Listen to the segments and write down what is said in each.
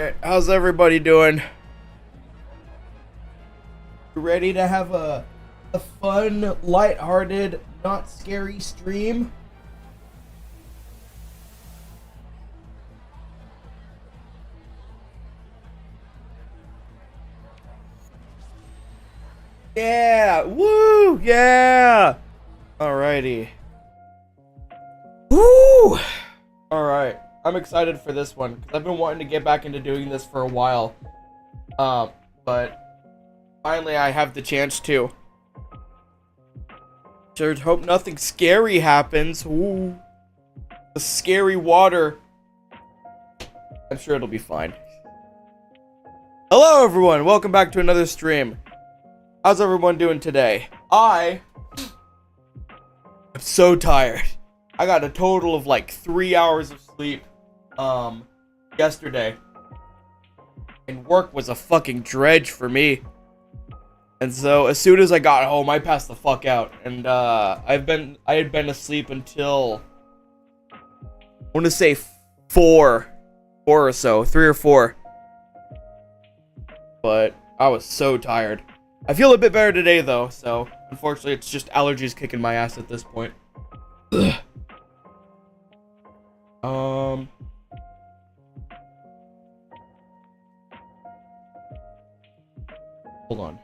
Alright, how's everybody doing? You ready to have a fun, lighthearted, not scary stream? Yeah! Woo! Yeah! Alrighty. Woo! Alright. I'm excited for this one, because I've been wanting to get back into doing this for a while. But finally I have the chance to. Sure hope nothing scary happens. Ooh. The scary water. I'm sure it'll be fine. Hello everyone, welcome back to another stream. How's everyone doing today? I'm so tired. I got a total of like 3 hours of sleep yesterday. And work was a fucking dredge for me. And so as soon as I got home, I passed the fuck out. And I had been asleep until I want to say 4 or so, 3 or 4. But I was so tired. I feel a bit better today though, so unfortunately it's just allergies kicking my ass at this point. Hold on.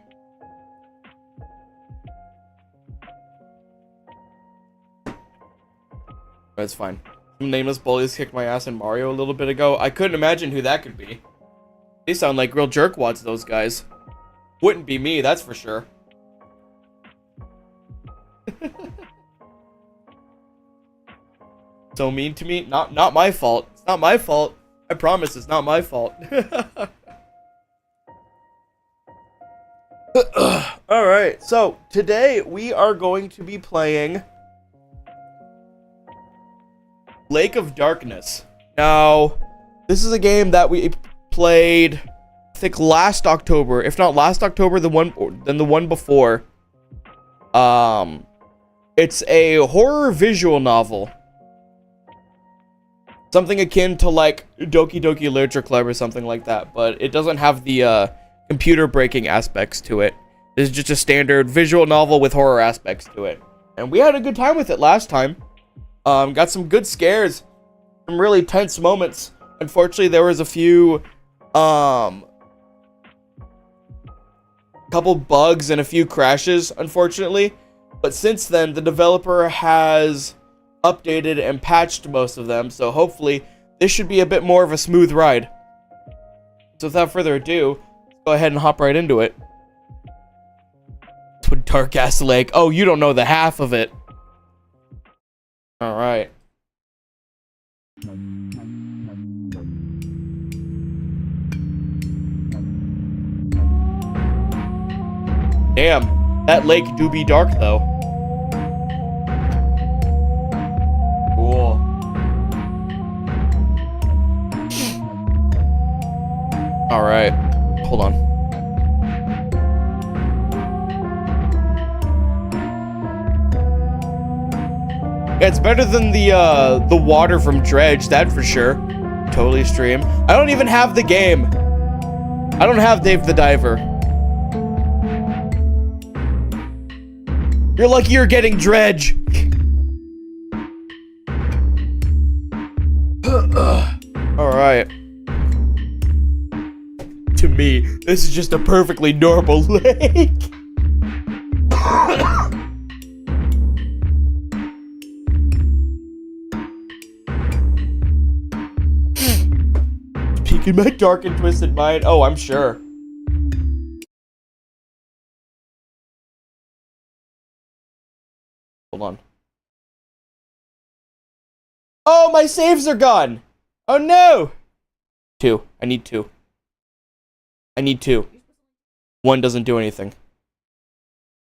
That's fine. Some nameless bullies kicked my ass in Mario a little bit ago. I couldn't imagine who that could be. They sound like real jerkwads, those guys. Wouldn't be me, that's for sure. So mean to me? Not my fault. It's not my fault. I promise it's not my fault. Alright, so today we are going to be playing Lake of Darkness. Now, this is a game that we played, I think, last October. If not last October, then the one before. It's a horror visual novel. Something akin to like Doki Doki Literature Club or something like that, but it doesn't have the computer breaking aspects to it. It's just a standard visual novel with horror aspects to it. And we had a good time with it last time. Got some good scares, some really tense moments. Unfortunately, there was a few couple bugs and a few crashes, unfortunately. But since then, the developer has updated and patched most of them, so hopefully this should be a bit more of a smooth ride. So without further ado, let's go ahead and hop right into it. To a dark ass lake. Oh, you don't know the half of it. Alright. Damn, that lake do be dark though. Cool. Alright, hold on. Yeah, it's better than the water from Dredge, that for sure. Totally stream. I don't even have the game. I don't have Dave the Diver. You're lucky you're getting Dredge. Alright. To me, this is just a perfectly normal lake. Peeking my dark and twisted mind. Oh, I'm sure. Hold on. Oh, my saves are gone. Oh no. 2. I need 2. I need 2. 1 doesn't do anything.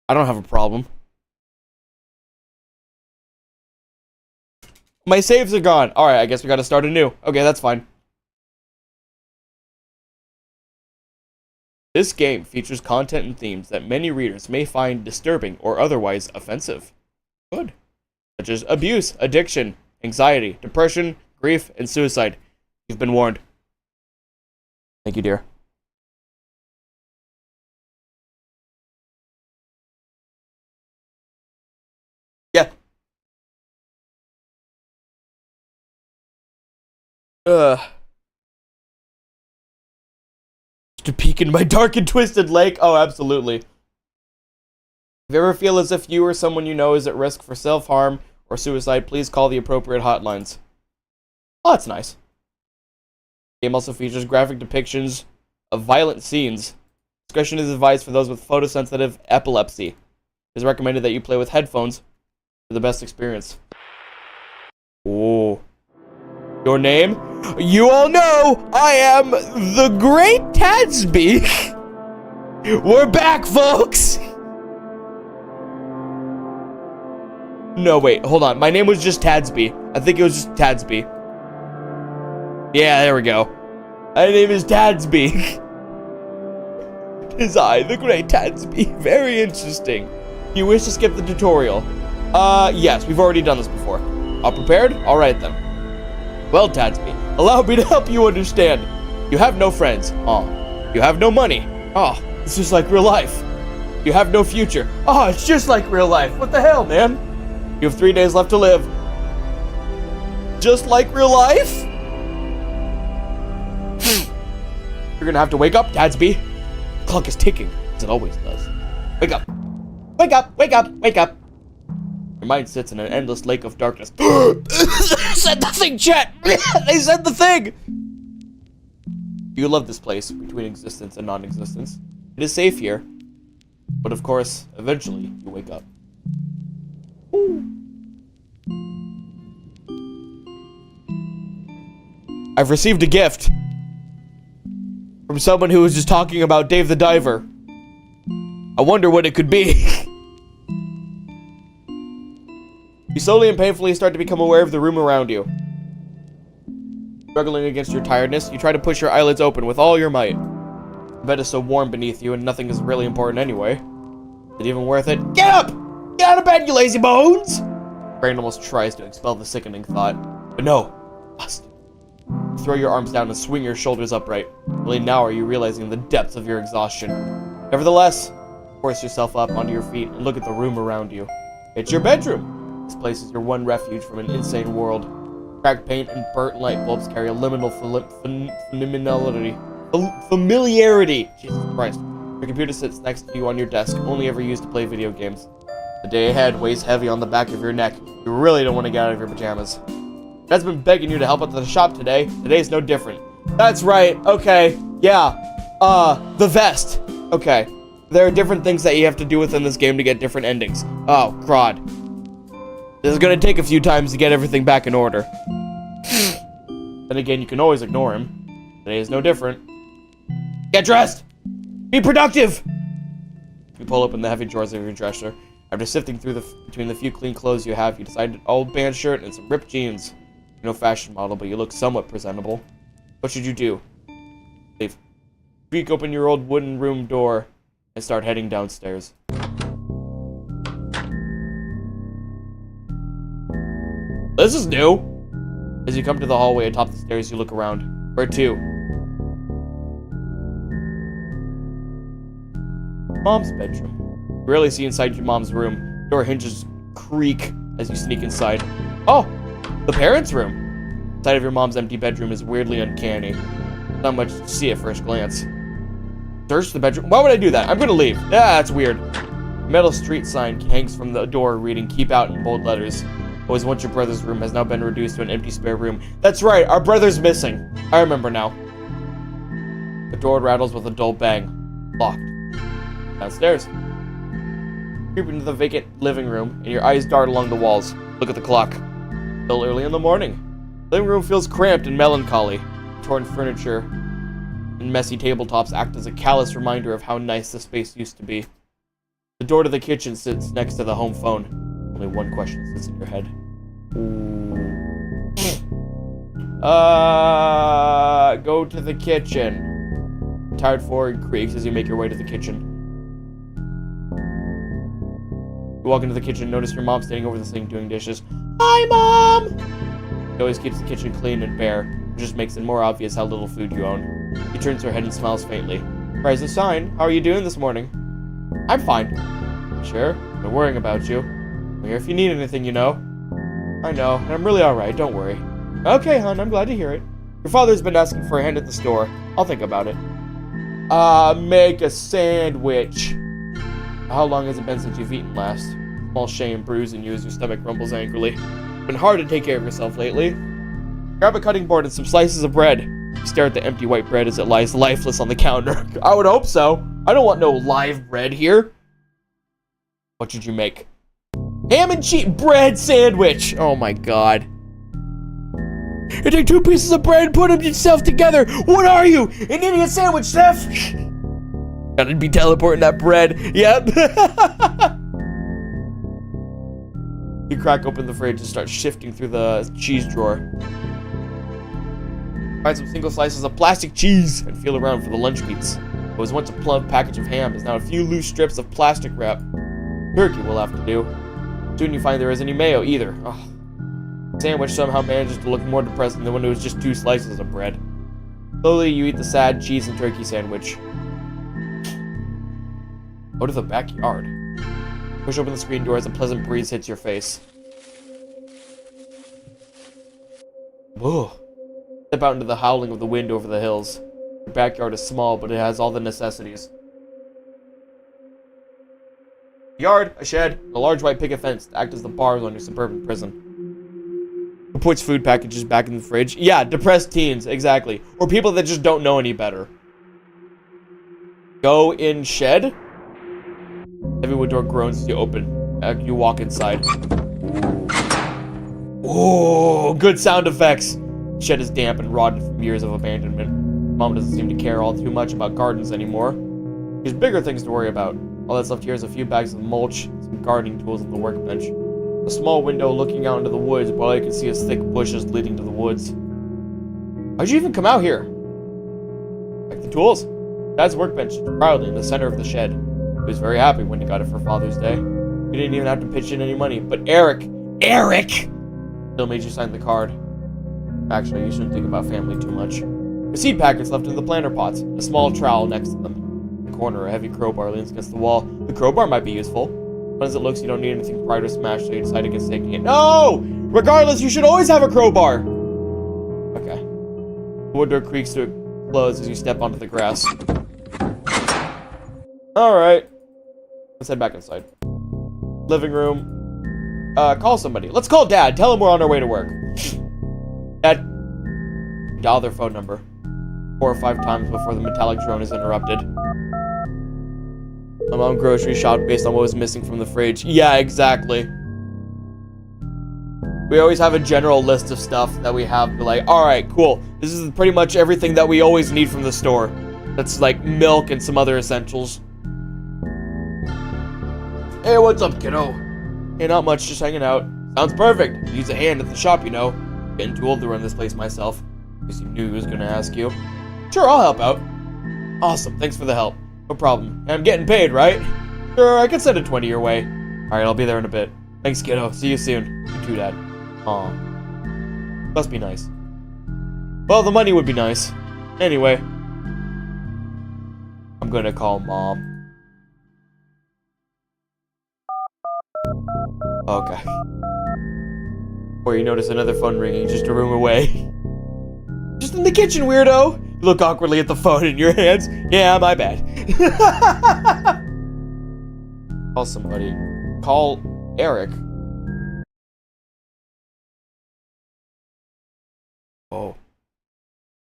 I don't have a problem. My saves are gone. Alright, I guess we gotta start anew. Okay, that's fine. This game features content and themes that many readers may find disturbing or otherwise offensive. Good. Such as abuse, addiction, anxiety, depression, grief, and suicide. You've been warned. Thank you, dear. Yeah. Just a peek in my dark and twisted lake. Oh, absolutely. If you ever feel as if you or someone you know is at risk for self-harm or suicide, please call the appropriate hotlines. Oh, that's nice. The game also features graphic depictions of violent scenes. Discretion is advised for those with photosensitive epilepsy. It is recommended that you play with headphones for the best experience. Oh. Your name? You all know I am the Great Tadsby. We're back, folks! No, wait, hold on. My name was just Tadsby. I think it was just Tadsby. Yeah, there we go. My name is Tadsby. Tis I, the Great Tadsby. Very interesting. You wish to skip the tutorial? Yes, we've already done this before. All prepared? Alright then. Well, Tadsby, allow me to help you understand. You have no friends. Oh. You have no money. Oh, it's just like real life. You have no future. Oh, it's just like real life. What the hell, man? You have 3 days left to live. Just like real life? You're gonna have to wake up, Tadsby. The clock is ticking, as it always does. Wake up. Wake up, wake up, wake up. Your mind sits in an endless lake of darkness. Said the thing, chat! They said the thing! You love this place, between existence and non-existence. It is safe here. But of course, eventually, you wake up. Ooh. I've received a gift from someone who was just talking about Dave the Diver. I wonder what it could be. You slowly and painfully start to become aware of the room around you. Struggling against your tiredness, you try to push your eyelids open with all your might. The bed is so warm beneath you and nothing is really important anyway. Is it even worth it? Get up! Get out of bed, you lazy bones! Your brain almost tries to expel the sickening thought. But no, must. You throw your arms down and swing your shoulders upright. Only now are you realizing the depths of your exhaustion. Nevertheless, force yourself up onto your feet and look at the room around you. It's your bedroom. This place is your one refuge from an insane world. Cracked paint and burnt light bulbs carry a liminal familiarity. Jesus Christ. Your computer sits next to you on your desk, only ever used to play video games. The day ahead weighs heavy on the back of your neck. You really don't want to get out of your pajamas. Dad's been begging you to help at the shop today. Today's no different. That's right. Okay. Yeah. The vest. Okay. There are different things that you have to do within this game to get different endings. Oh, crud. This is gonna take a few times to get everything back in order. Then again, you can always ignore him. Today is no different. Get dressed! Be productive! You pull open the heavy drawers of your dresser. After sifting through between the few clean clothes you have, you decide an old band shirt and some ripped jeans. You're no fashion model, but you look somewhat presentable. What should you do? Leave. Creak open your old wooden room door and start heading downstairs. This is new! As you come to the hallway atop the stairs, you look around. Where to? Mom's bedroom. You rarely see inside your mom's room. Door hinges creak as you sneak inside. Oh! The parents' room! The sight of your mom's empty bedroom is weirdly uncanny. Not much to see at first glance. Search the bedroom. Why would I do that? I'm gonna leave. Yeah, that's weird. A metal street sign hangs from the door reading "Keep Out" in bold letters. Always once your brother's room has now been reduced to an empty spare room. That's right, our brother's missing. I remember now. The door rattles with a dull bang. Locked. Downstairs. Creep into the vacant living room, and your eyes dart along the walls. Look at the clock. Still early in the morning. The living room feels cramped and melancholy. Torn furniture and messy tabletops act as a callous reminder of how nice the space used to be. The door to the kitchen sits next to the home phone. Only one question sits in your head. Go to the kitchen. Tired forward creaks as you make your way to the kitchen. You walk into the kitchen and notice your mom standing over the sink doing dishes. Hi, Mom! She always keeps the kitchen clean and bare, which just makes it more obvious how little food you own. She turns her head and smiles faintly. Rise and shine. How are you doing this morning? I'm fine. Sure? Been worrying about you. I'm here if you need anything, you know. I know, and I'm really alright, don't worry. Okay, hon, I'm glad to hear it. Your father's been asking for a hand at the store. I'll think about it. Make a sandwich. How long has it been since you've eaten last? Small shame bruising you as your stomach rumbles angrily. Been hard to take care of yourself lately. Grab a cutting board and some slices of bread. You stare at the empty white bread as it lies lifeless on the counter. I would hope so. I don't want no live bread here. What should you make? Ham and cheese bread sandwich. Oh my god. You take 2 pieces of bread and put them yourself together. What are you? An idiot sandwich, chef? Gotta be teleporting that bread. Yep. You crack open the fridge and start shifting through the cheese drawer. Find some single slices of plastic cheese and feel around for the lunch meats. What was once a plump package of ham is now a few loose strips of plastic wrap. Turkey will have to do. Soon you find there isn't any mayo either. Oh. The sandwich somehow manages to look more depressing than when it was just 2 slices of bread. Slowly you eat the sad cheese and turkey sandwich. Go to the backyard. Push open the screen door as a pleasant breeze hits your face. Whoa. Step out into the howling of the wind over the hills. Your backyard is small, but it has all the necessities. A yard, a shed, and a large white picket fence to act as the bars on your suburban prison. Who puts food packages back in the fridge? Yeah, depressed teens, exactly. Or people that just don't know any better. Go in shed. Heavy wood door groans as you open. You walk inside. Oh, good sound effects. The shed is damp and rotten from years of abandonment. Mom doesn't seem to care all too much about gardens anymore. There's bigger things to worry about. All that's left here is a few bags of mulch and some gardening tools on the workbench. A small window looking out into the woods, but all you can see is thick bushes leading to the woods. How'd you even come out here? Like the tools? Dad's workbench is proudly in the center of the shed. He was very happy when he got it for Father's Day. He didn't even have to pitch in any money, but Eric still made you sign the card. Actually, you shouldn't think about family too much. The seed packets left in the planter pots, a small trowel next to them. In the corner, a heavy crowbar leans against the wall. The crowbar might be useful. But as it looks, you don't need anything prior to smash, so you decide against taking it. No! Regardless, you should always have a crowbar! Okay. The wood door creaks to a close as you step onto the grass. Alright. Let's head back inside. Living room. Call somebody. Let's call Dad. Tell him we're on our way to work. Dad. Dial their phone number 4 or 5 times before the metallic drone is interrupted. My mom grocery shopped based on what was missing from the fridge. Yeah, exactly. We always have a general list of stuff that we have. Like, alright, cool. This is pretty much everything that we always need from the store. That's like milk and some other essentials. Hey, what's up, kiddo? Hey, not much, just hanging out. Sounds perfect. Needs a hand at the shop, you know. Getting too old to run this place myself. Guess you knew he was gonna ask you. Sure, I'll help out. Awesome, thanks for the help. No problem. And I'm getting paid, right? Sure, I can send a 20 your way. Alright, I'll be there in a bit. Thanks, kiddo. See you soon. You too, Dad. Aw. Must be nice. Well, the money would be nice. Anyway. I'm gonna call Mom. Okay. Or you notice another phone ringing just a room away. Just in the kitchen, weirdo! You look awkwardly at the phone in your hands. Yeah, my bad. Call somebody. Call Eric. Oh.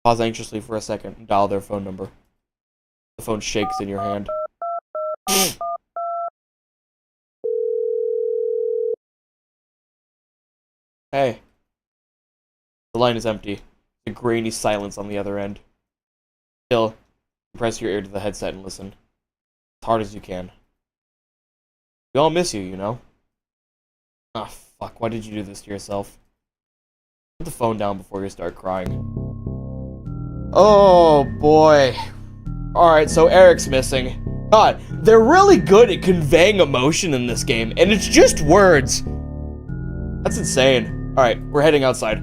Pause anxiously for a second and dial their phone number. The phone shakes in your hand. Hey. The line is empty. A grainy silence on the other end. Still, press your ear to the headset and listen. As hard as you can. We all miss you, you know? Ah, fuck, why did you do this to yourself? Put the phone down before you start crying. Oh, boy. Alright, so Eric's missing. God, they're really good at conveying emotion in this game, and it's just words. That's insane. Alright, we're heading outside.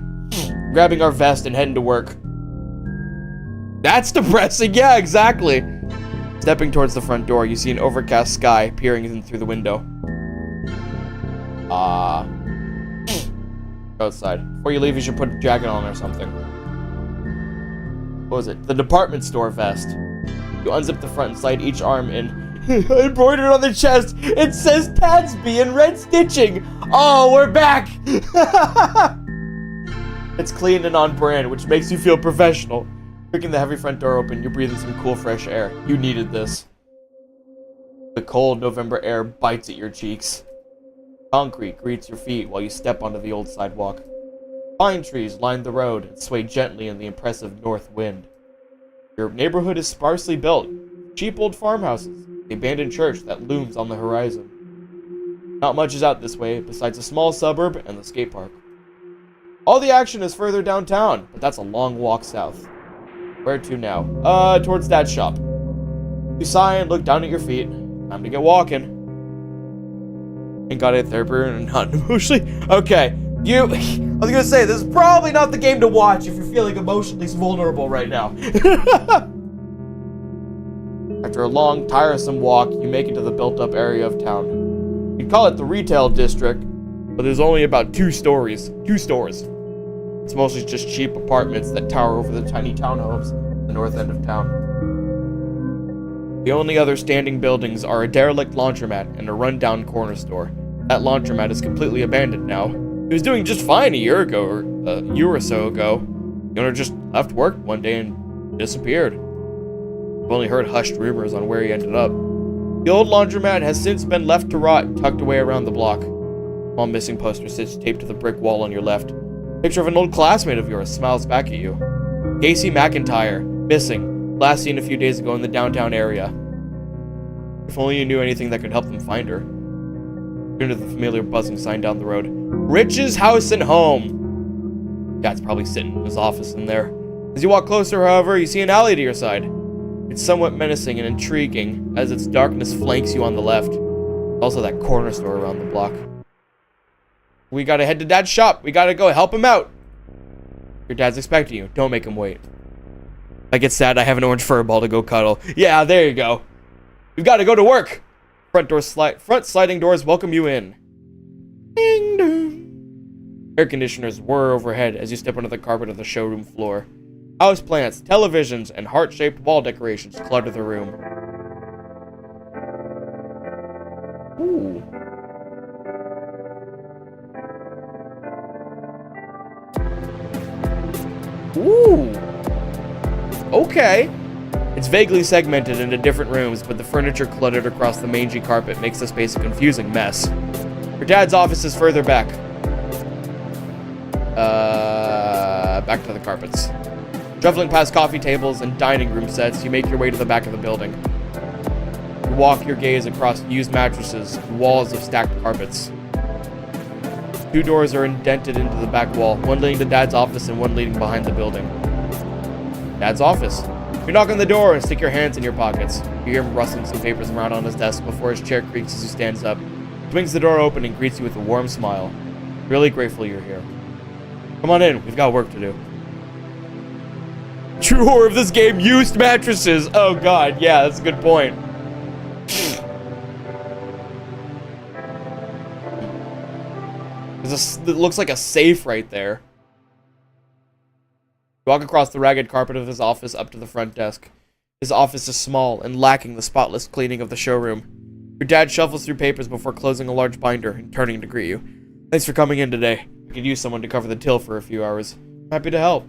Grabbing our vest and heading to work. That's depressing. Yeah, exactly. Stepping towards the front door, you see an overcast sky peering in through the window. Outside. Before you leave, you should put a jacket on or something. What was it? The department store vest. You unzip the front and slide each arm in. Embroidered on the chest, it says Tadsby in red stitching. Oh, we're back! It's clean and on brand, which makes you feel professional. Kicking the heavy front door open, you're breathing some cool, fresh air. You needed this. The cold November air bites at your cheeks. Concrete greets your feet while you step onto the old sidewalk. Pine trees line the road and sway gently in the impressive north wind. Your neighborhood is sparsely built. Cheap old farmhouses, the abandoned church that looms on the horizon. Not much is out this way besides a small suburb and the skate park. All the action is further downtown, but that's a long walk south. Where to now? Towards Dad's shop. You sigh and look down at your feet. Time to get walking. Ain't got it there, and not emotionally. Okay, I was gonna say, this is probably not the game to watch if you're feeling emotionally vulnerable right now. After a long, tiresome walk, you make it to the built-up area of town. You'd call it the retail district, but there's only about two stores. It's mostly just cheap apartments that tower over the tiny townhomes at the north end of town. The only other standing buildings are a derelict laundromat and a run-down corner store. That laundromat is completely abandoned now. It was doing just fine a year or so ago. The owner just left work one day and disappeared. I've only heard hushed rumors on where he ended up. The old laundromat has since been left to rot, tucked away around the block. A small missing poster sits taped to the brick wall on your left. Picture of an old classmate of yours smiles back at you. Casey McIntyre, missing. Last seen a few days ago in the downtown area. If only you knew anything that could help them find her. Turn to the familiar buzzing sign down the road. Rich's House and Home. Dad's probably sitting in his office in there. As you walk closer, however, you see an alley to your side. It's somewhat menacing and intriguing as its darkness flanks you on the left. Also that corner store around the block. We gotta head to Dad's shop. We gotta go help him out. Your dad's expecting you. Don't make him wait. I get sad I have an orange fur ball to go cuddle. Yeah, there you go. We've got to go to work. Front sliding doors welcome you in. Ding dong. Air conditioners whir overhead as you step onto the carpet of the showroom floor. Houseplants, televisions, and heart-shaped wall decorations clutter the room. Ooh. Ooh. Okay. It's vaguely segmented into different rooms, but the furniture cluttered across the mangy carpet makes the space a confusing mess. Your dad's office is further back. Back to the carpets. Shuffling past coffee tables and dining room sets, you make your way to the back of the building. You walk your gaze across used mattresses and walls of stacked carpets. Two doors are indented into the back wall, one leading to Dad's office and one leading behind the building. Dad's office. You knock on the door and stick your hands in your pockets. You hear him rustling some papers around on his desk before his chair creaks as he stands up. He swings the door open and greets you with a warm smile. Really grateful you're here. Come on in, we've got work to do. True horror of this game, used mattresses! Oh god, yeah, that's a good point. It looks like a safe right there. You walk across the ragged carpet of his office up to the front desk. His office is small and lacking the spotless cleaning of the showroom. Your dad shuffles through papers before closing a large binder and turning to greet you. Thanks for coming in today. I could use someone to cover the till for a few hours. I'm happy to help.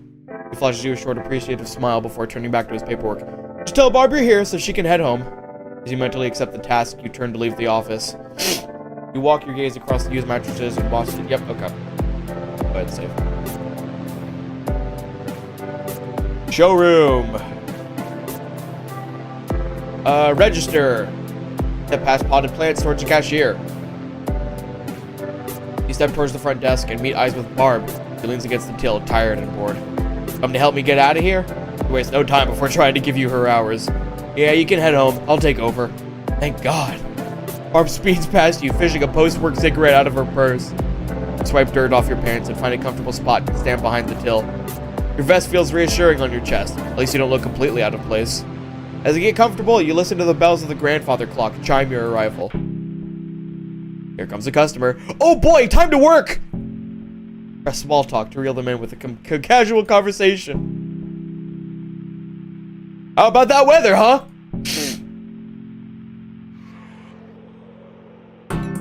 He flashes you a short, appreciative smile before turning back to his paperwork. Just tell Barb you're here so she can head home. As you mentally accept the task, you turn to leave the office. You walk your gaze across the used mattresses and watch it. Yep, okay. Go ahead, save. Showroom. Register. Step past potted plants towards the cashier. You step towards the front desk and meet eyes with Barb. She leans against the till, tired and bored. Come to help me get out of here? You waste no time before trying to give you her hours. Yeah, you can head home. I'll take over. Thank God. Barb speeds past you, fishing a post-work cigarette out of her purse. You swipe dirt off your pants and find a comfortable spot to stand behind the till. Your vest feels reassuring on your chest. At least you don't look completely out of place. As you get comfortable, you listen to the bells of the grandfather clock chime your arrival. Here comes a customer. Oh boy, time to work! Press small talk to reel them in with a casual conversation. How about that weather, huh?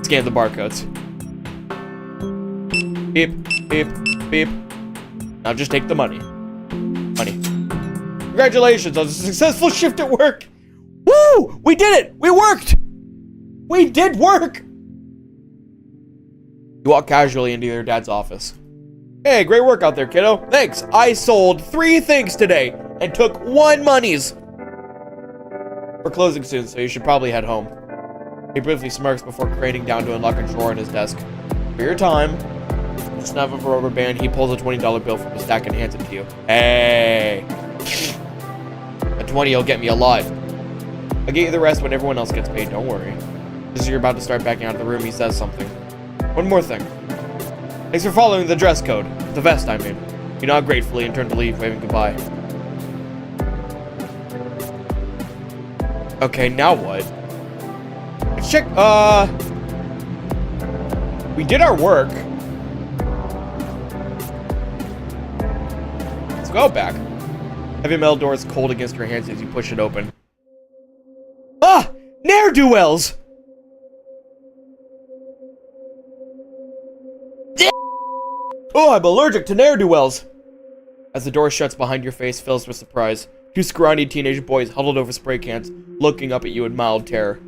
Scan the barcodes. Beep, beep, beep. Now just take the money. Money. Congratulations on a successful shift at work. Woo! We did it! We worked! We did work! You walk casually into your dad's office. Hey, great work out there, kiddo. Thanks. I sold 3 things today and took 1 monies. We're closing soon, so you should probably head home. He briefly smirks before craning down to unlock a drawer in his desk. For your time, with the snap of a rubber band, he pulls a $20 bill from his stack and hands it to you. Hey. A 20 will get me a lot. I'll get you the rest when everyone else gets paid, don't worry. Just as you're about to start backing out of the room, he says something. One more thing. Thanks for following the dress code. The vest, I mean. You nod gratefully and turn to leave, waving goodbye. Okay, now what? Let's check, we did our work. Let's go back. Heavy metal door is cold against your hands as you push it open. Ah! Ne'er-do-wells! Oh, I'm allergic to ne'er-do-wells! As the door shuts behind your face fills with surprise, 2 scrawny teenage boys huddled over spray cans, looking up at you in mild terror.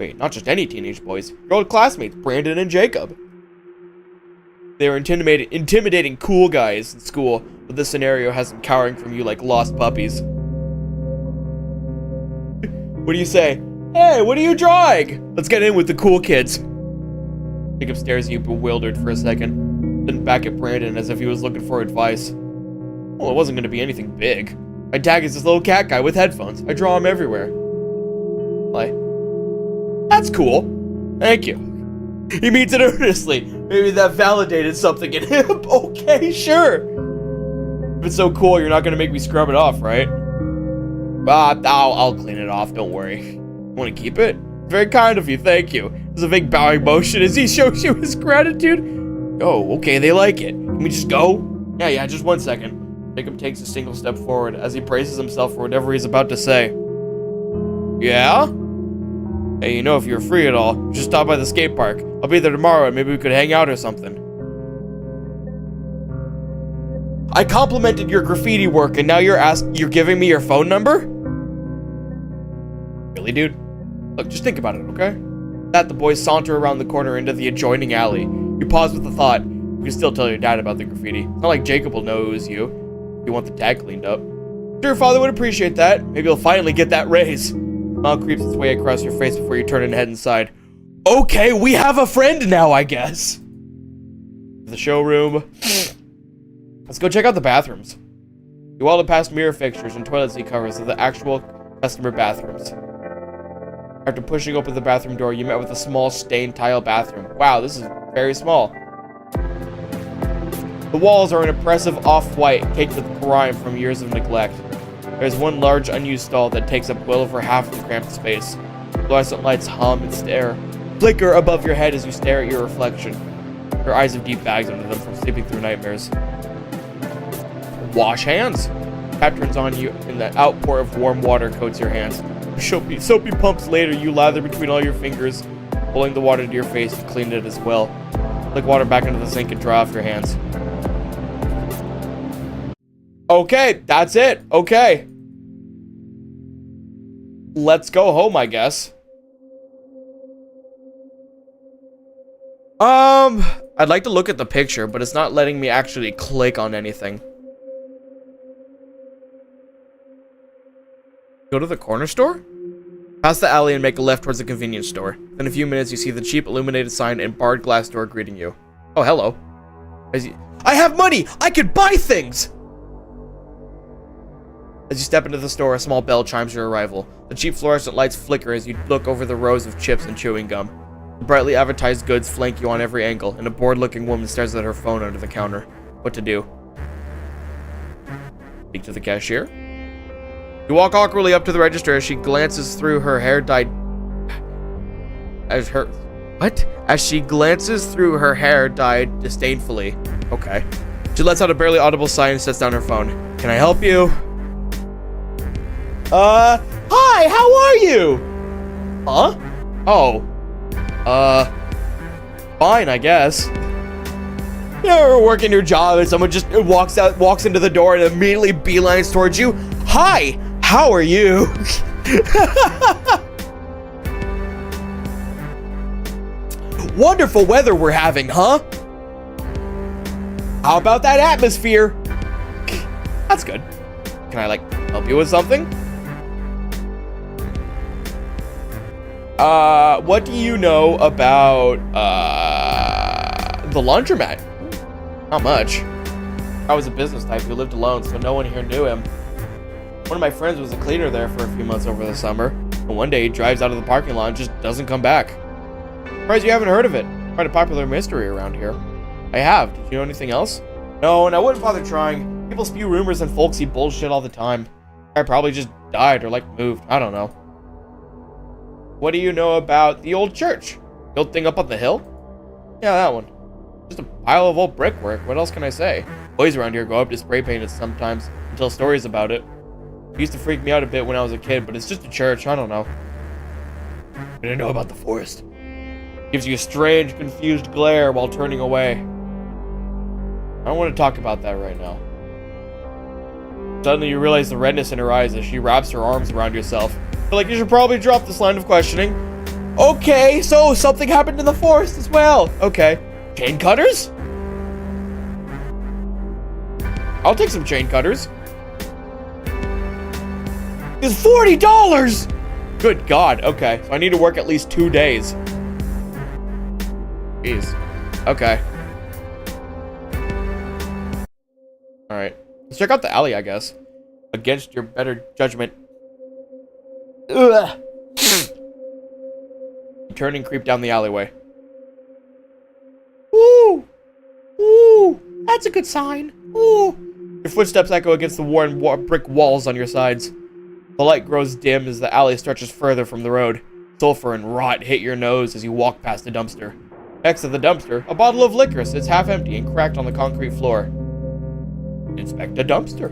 Wait, not just any teenage boys. Your old classmates, Brandon and Jacob. They are intimidating cool guys in school, but this scenario has them cowering from you like lost puppies. What do you say? Hey, what are you drawing? Let's get in with the cool kids. Jacob stares at you bewildered for a second, then back at Brandon as if he was looking for advice. Well, it wasn't going to be anything big. My tag is this little cat guy with headphones. I draw him everywhere. Like, that's cool. Thank you. He means it earnestly. Maybe that validated something in him. Okay, sure. If it's so cool, you're not going to make me scrub it off, right? I'll clean it off. Don't worry. You want to keep it? Very kind of you. Thank you. There's a big bowing motion as he shows you his gratitude. Oh, okay. They like it. Can we just go? Yeah, just 1 second. Jacob takes a single step forward as he braces himself for whatever he's about to say. Yeah? Hey, you know, if you're free at all, just stop by the skate park. I'll be there tomorrow and maybe we could hang out or something. I complimented your graffiti work and now you're giving me your phone number? Really, dude? Look, just think about it, okay? That the boys saunter around the corner into the adjoining alley. You pause with the thought. You can still tell your dad about the graffiti. It's not like Jacob will know it was you. You want the tag cleaned up. Sure, your father would appreciate that. Maybe he'll finally get that raise. Smile creeps its way across your face before you turn and head inside. Okay, we have a friend now, I guess. The showroom. Let's go check out the bathrooms. You waddle past mirror fixtures and toilet seat covers of the actual customer bathrooms. After pushing open the bathroom door, you met with a small stained tile bathroom. Wow, this is very small. The walls are an impressive off-white, caked with grime from years of neglect. There's one large unused stall that takes up well over half the cramped space. Fluorescent lights hum and flicker above your head as you stare at your reflection. Your eyes have deep bags under them from sleeping through nightmares. Wash hands. Tap turns on you and the outpour of warm water coats your hands. Soapy pumps later, you lather between all your fingers, pulling the water to your face and clean it as well. Flick water back into the sink and dry off your hands. Okay, that's it. Okay. Let's go home, I guess. I'd like to look at the picture, but it's not letting me actually click on anything. Go to the corner store? Pass the alley and make a left towards the convenience store. In a few minutes, you see the cheap illuminated sign and barred glass door greeting you. Oh, hello. I have money! I could buy things! As you step into the store, a small bell chimes your arrival. The cheap fluorescent lights flicker as you look over the rows of chips and chewing gum. The brightly advertised goods flank you on every angle, and a bored-looking woman stares at her phone under the counter. What to do? Speak to the cashier. You walk awkwardly up to the register as she glances through her hair dyed... As she glances through her hair dyed disdainfully. Okay. She lets out a barely audible sigh and sets down her phone. Can I help you? Hi, how are you? Huh? Oh. Fine, I guess. You know, working your job and someone just walks into the door and immediately beelines towards you. Hi, how are you? Wonderful weather we're having, huh? How about that atmosphere? That's good. Can I, help you with something? What do you know about, the laundromat? Not much. I was a business type who lived alone, so no one here knew him. One of my friends was a cleaner there for a few months over the summer, and one day he drives out of the parking lot and just doesn't come back. Surprised you haven't heard of it. Quite a popular mystery around here. I have. Did you know anything else? No, and I wouldn't bother trying. People spew rumors and folksy bullshit all the time. I probably just died or moved. I don't know. What do you know about the old church? The old thing up on the hill? Yeah, that one. Just a pile of old brickwork. What else can I say? Boys around here go up to spray paint it sometimes and tell stories about it. It used to freak me out a bit when I was a kid, but it's just a church. I don't know. I didn't know about the forest. Gives you a strange, confused glare while turning away. I don't want to talk about that right now. Suddenly you realize the redness in her eyes as she wraps her arms around yourself. Feel like you should probably drop this line of questioning. Okay, so something happened in the forest as well. Okay. Chain cutters? I'll take some chain cutters. It's $40! Good God, okay. So I need to work at least 2 days. Jeez. Okay. Alright. Let's check out the alley, I guess. Against your better judgment. Ugh. You turn and creep down the alleyway. Woo! Woo! That's a good sign. Woo! Your footsteps echo against the worn brick walls on your sides. The light grows dim as the alley stretches further from the road. Sulfur and rot hit your nose as you walk past the dumpster. Next to the dumpster, a bottle of liquor sits half empty and cracked on the concrete floor. Inspect the dumpster.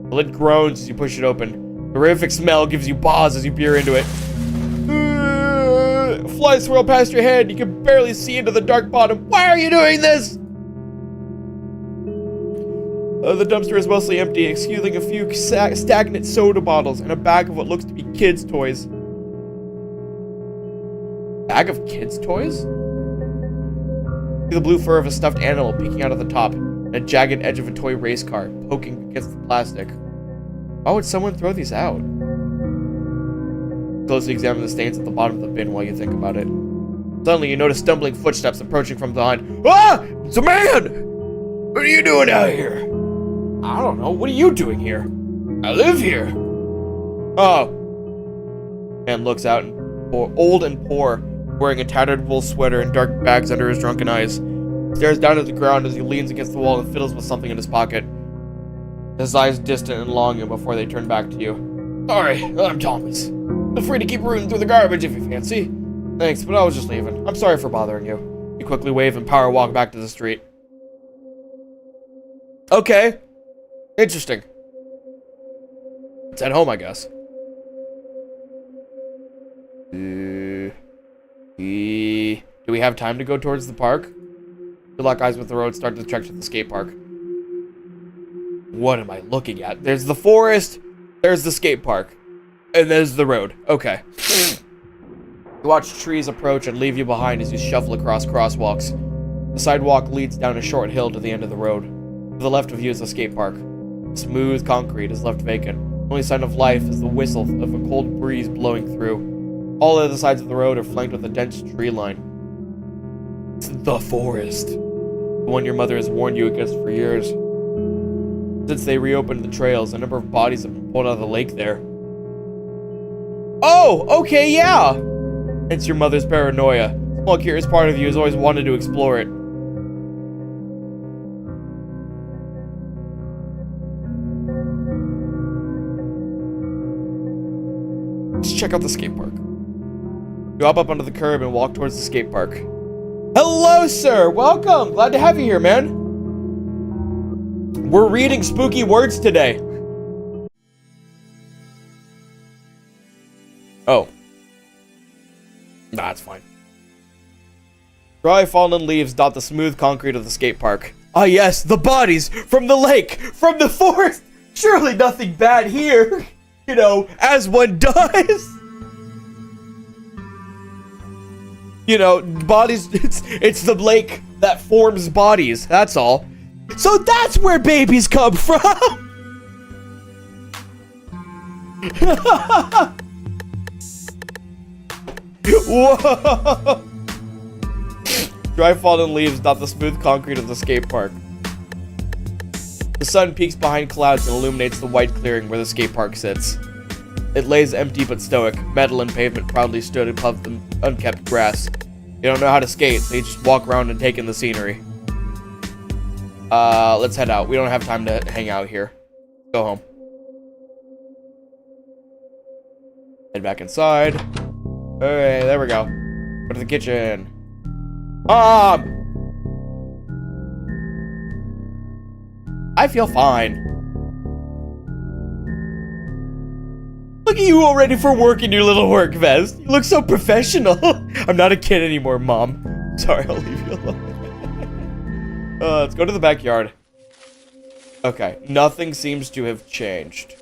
The lid groans as you push it open. The horrific smell gives you pause as you peer into it. Flies swirl past your head. You can barely see into the dark bottom. Why are you doing this? The dumpster is mostly empty, excluding a few stagnant soda bottles and a bag of what looks to be kids' toys. Bag of kids' toys? See the blue fur of a stuffed animal peeking out of the top, and a jagged edge of a toy race car poking against the plastic. Why would someone throw these out? Closely examine the stains at the bottom of the bin while you think about it. Suddenly, you notice stumbling footsteps approaching from behind. Ah! It's a man! What are you doing out here? I don't know. What are you doing here? I live here. Oh. Man looks out and old and poor, wearing a tattered wool sweater and dark bags under his drunken eyes. Stares down at the ground as he leans against the wall and fiddles with something in his pocket. His eyes distant and longing before they turn back to you. Sorry, I'm Thomas. Feel free to keep rooting through the garbage if you fancy. Thanks, but I was just leaving. I'm sorry for bothering you. You quickly wave and power walk back to the street. Okay. Interesting. It's at home, I guess. Do we have time to go towards the park? You lock eyes with the road, start to trek to the skate park. What am I looking at? There's the forest, there's the skate park, and there's the road. Okay. You watch trees approach and leave you behind as you shuffle across crosswalks. The sidewalk leads down a short hill to the end of the road. To the left of you is the skate park. Smooth concrete is left vacant. The only sign of life is the whistle of a cold breeze blowing through. All other sides of the road are flanked with a dense tree line. It's the forest. The one your mother has warned you against for years. Since they reopened the trails, a number of bodies have been pulled out of the lake there. Oh, okay, yeah! It's your mother's paranoia. A small curious part of you has always wanted to explore it. check out the skate park. You hop up onto the curb and walk towards the skate park. Hello, sir! Welcome! Glad to have you here, man. We're reading spooky words today. Oh. Nah, it's fine. Dry fallen leaves dot the smooth concrete of the skate park. Ah yes, the bodies! From the lake! From the forest! Surely nothing bad here! You know, as one does! You know, bodies, it's the lake that forms bodies, that's all. So that's where babies come from! Whoa! Dry fallen leaves dot the smooth concrete of the skate park. The sun peeks behind clouds and illuminates the white clearing where the skate park sits. It lays empty but stoic. Metal and pavement proudly stood above the unkept grass. You don't know how to skate, so you just walk around and take in the scenery. Let's head out. We don't have time to hang out here. Go home. Head back inside. Alright, there we go. Go to the kitchen. Mom! I feel fine. Look at you all ready for work in your little work vest. You look so professional. I'm not a kid anymore, Mom. Sorry, I'll leave you alone. Let's go to the backyard. Okay, nothing seems to have changed.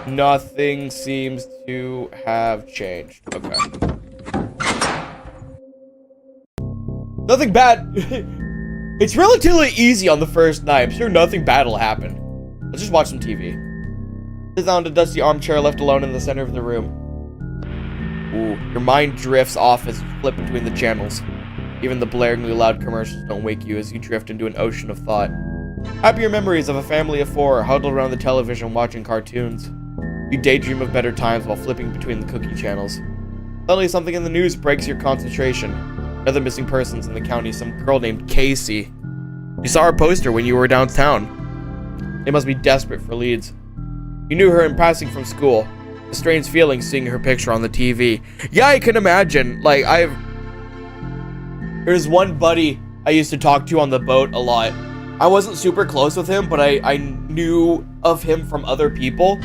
Nothing seems to have changed. Okay. Nothing bad. It's relatively easy on the first night. I'm sure nothing bad will happen. Let's just watch some TV. Sit down to a dusty armchair left alone in the center of the room. Ooh, your mind drifts off as you flip between the channels. Even the blaringly loud commercials don't wake you as you drift into an ocean of thought. Happier memories of a family of four huddled around the television watching cartoons. You daydream of better times while flipping between the cookie channels. Suddenly something in the news breaks your concentration. Another missing persons in the county, some girl named Casey. You saw her poster when you were downtown. They must be desperate for leads. You knew her in passing from school. A strange feeling seeing her picture on the TV. Yeah, I can imagine. Like, there's one buddy I used to talk to on the boat a lot. I wasn't super close with him, but I knew of him from other people.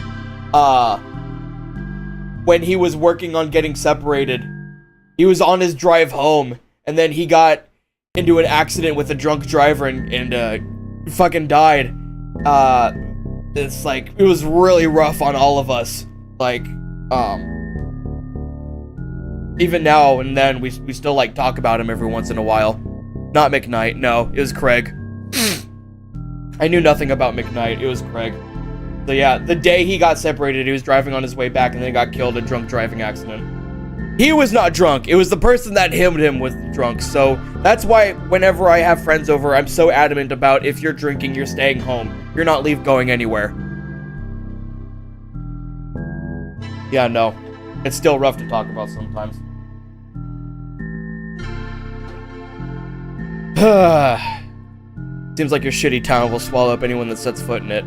When he was working on getting separated, he was on his drive home, and then he got into an accident with a drunk driver and fucking died. It's like, it was really rough on all of us. Like, even now and then, we still, like, talk about him every once in a while. Not McKnight, no, it was Craig. I knew nothing about McKnight, it was Craig. So yeah, the day he got separated, he was driving on his way back and then got killed in a drunk driving accident. He was not drunk, it was the person that hit him was drunk. So that's why whenever I have friends over, I'm so adamant about if you're drinking, you're staying home. You're not going anywhere. Yeah, no. It's still rough to talk about sometimes. Seems like your shitty town will swallow up anyone that sets foot in it.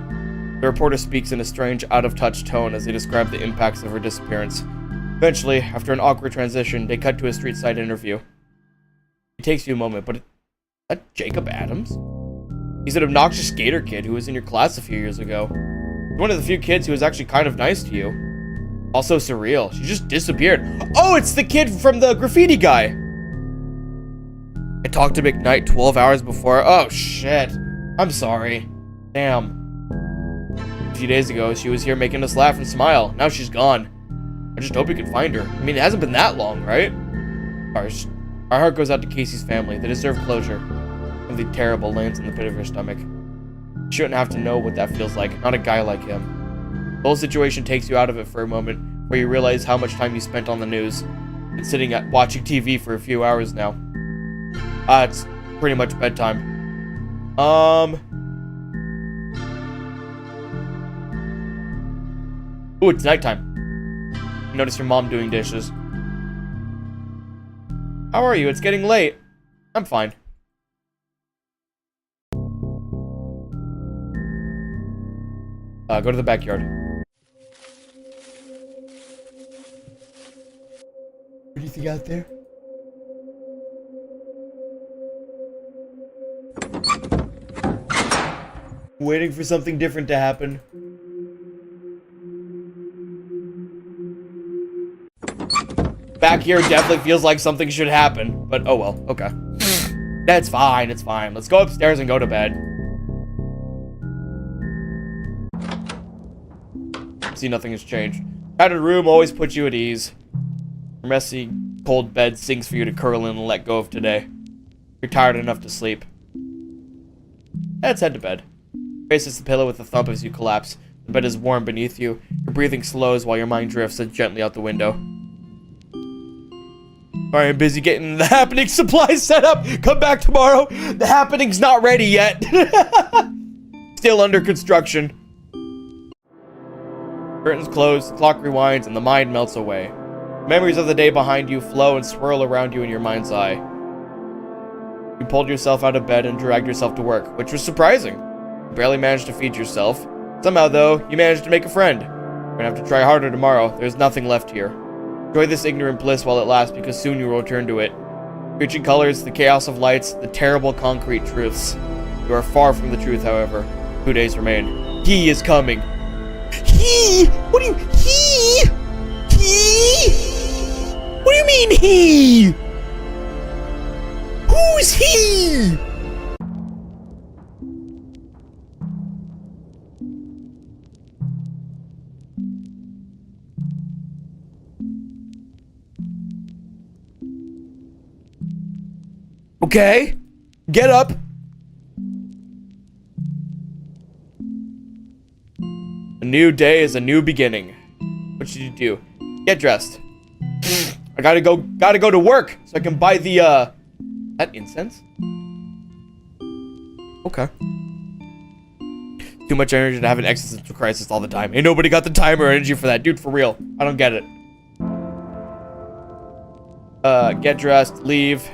The reporter speaks in a strange, out-of-touch tone as they describe the impacts of her disappearance. Eventually, after an awkward transition, they cut to a street-side interview. It takes you a moment, but is that Jacob Adams? He's an obnoxious skater kid who was in your class a few years ago. He's one of the few kids who was actually kind of nice to you. Also surreal. She just disappeared. Oh, it's the kid from the graffiti guy! I talked to McKnight 12 hours before. Oh, shit. I'm sorry. Damn. A few days ago, she was here making us laugh and smile. Now she's gone. I just hope you can find her. I mean, it hasn't been that long, right? Our heart goes out to Casey's family. They deserve closure. Something terrible lands in the pit of her stomach. You shouldn't have to know what that feels like. Not a guy like him. The whole situation takes you out of it for a moment, where you realize how much time you spent on the news. Been sitting at watching TV for a few hours now. It's pretty much bedtime. Ooh, it's nighttime. You notice your mom doing dishes. How are you? It's getting late. I'm fine. Go to the backyard. Anything out there? Waiting for something different to happen. Back here definitely feels like something should happen, but oh well, okay. That's fine, it's fine. Let's go upstairs and go to bed. See, nothing has changed. Padded room always puts you at ease. Your messy, cold bed sings for you to curl in and let go of today. You're tired enough to sleep. Let's head to bed. Faces the pillow with a thump as you collapse. The bed is warm beneath you. Your breathing slows while your mind drifts gently out the window. Alright, I'm busy getting the happening supplies set up. Come back tomorrow. The happening's not ready yet. Still under construction. Curtains close, the clock rewinds, and the mind melts away. Memories of the day behind you flow and swirl around you in your mind's eye. You pulled yourself out of bed and dragged yourself to work, which was surprising. You barely managed to feed yourself. Somehow, though, you managed to make a friend. You're gonna have to try harder tomorrow. There's nothing left here. Enjoy this ignorant bliss while it lasts, because soon you will return to it. Preaching colors, the chaos of lights, the terrible concrete truths. You are far from the truth, however. 2 days remain. He is coming. He? What do you... He? What do you mean, he? Who's he? Okay. Get up. A new day is a new beginning. What should you do? Get dressed. I gotta go to work so I can buy the that incense? Okay. Too much energy to have an existential crisis all the time. Ain't nobody got the time or energy for that, dude, for real. I don't get it. Get dressed, leave.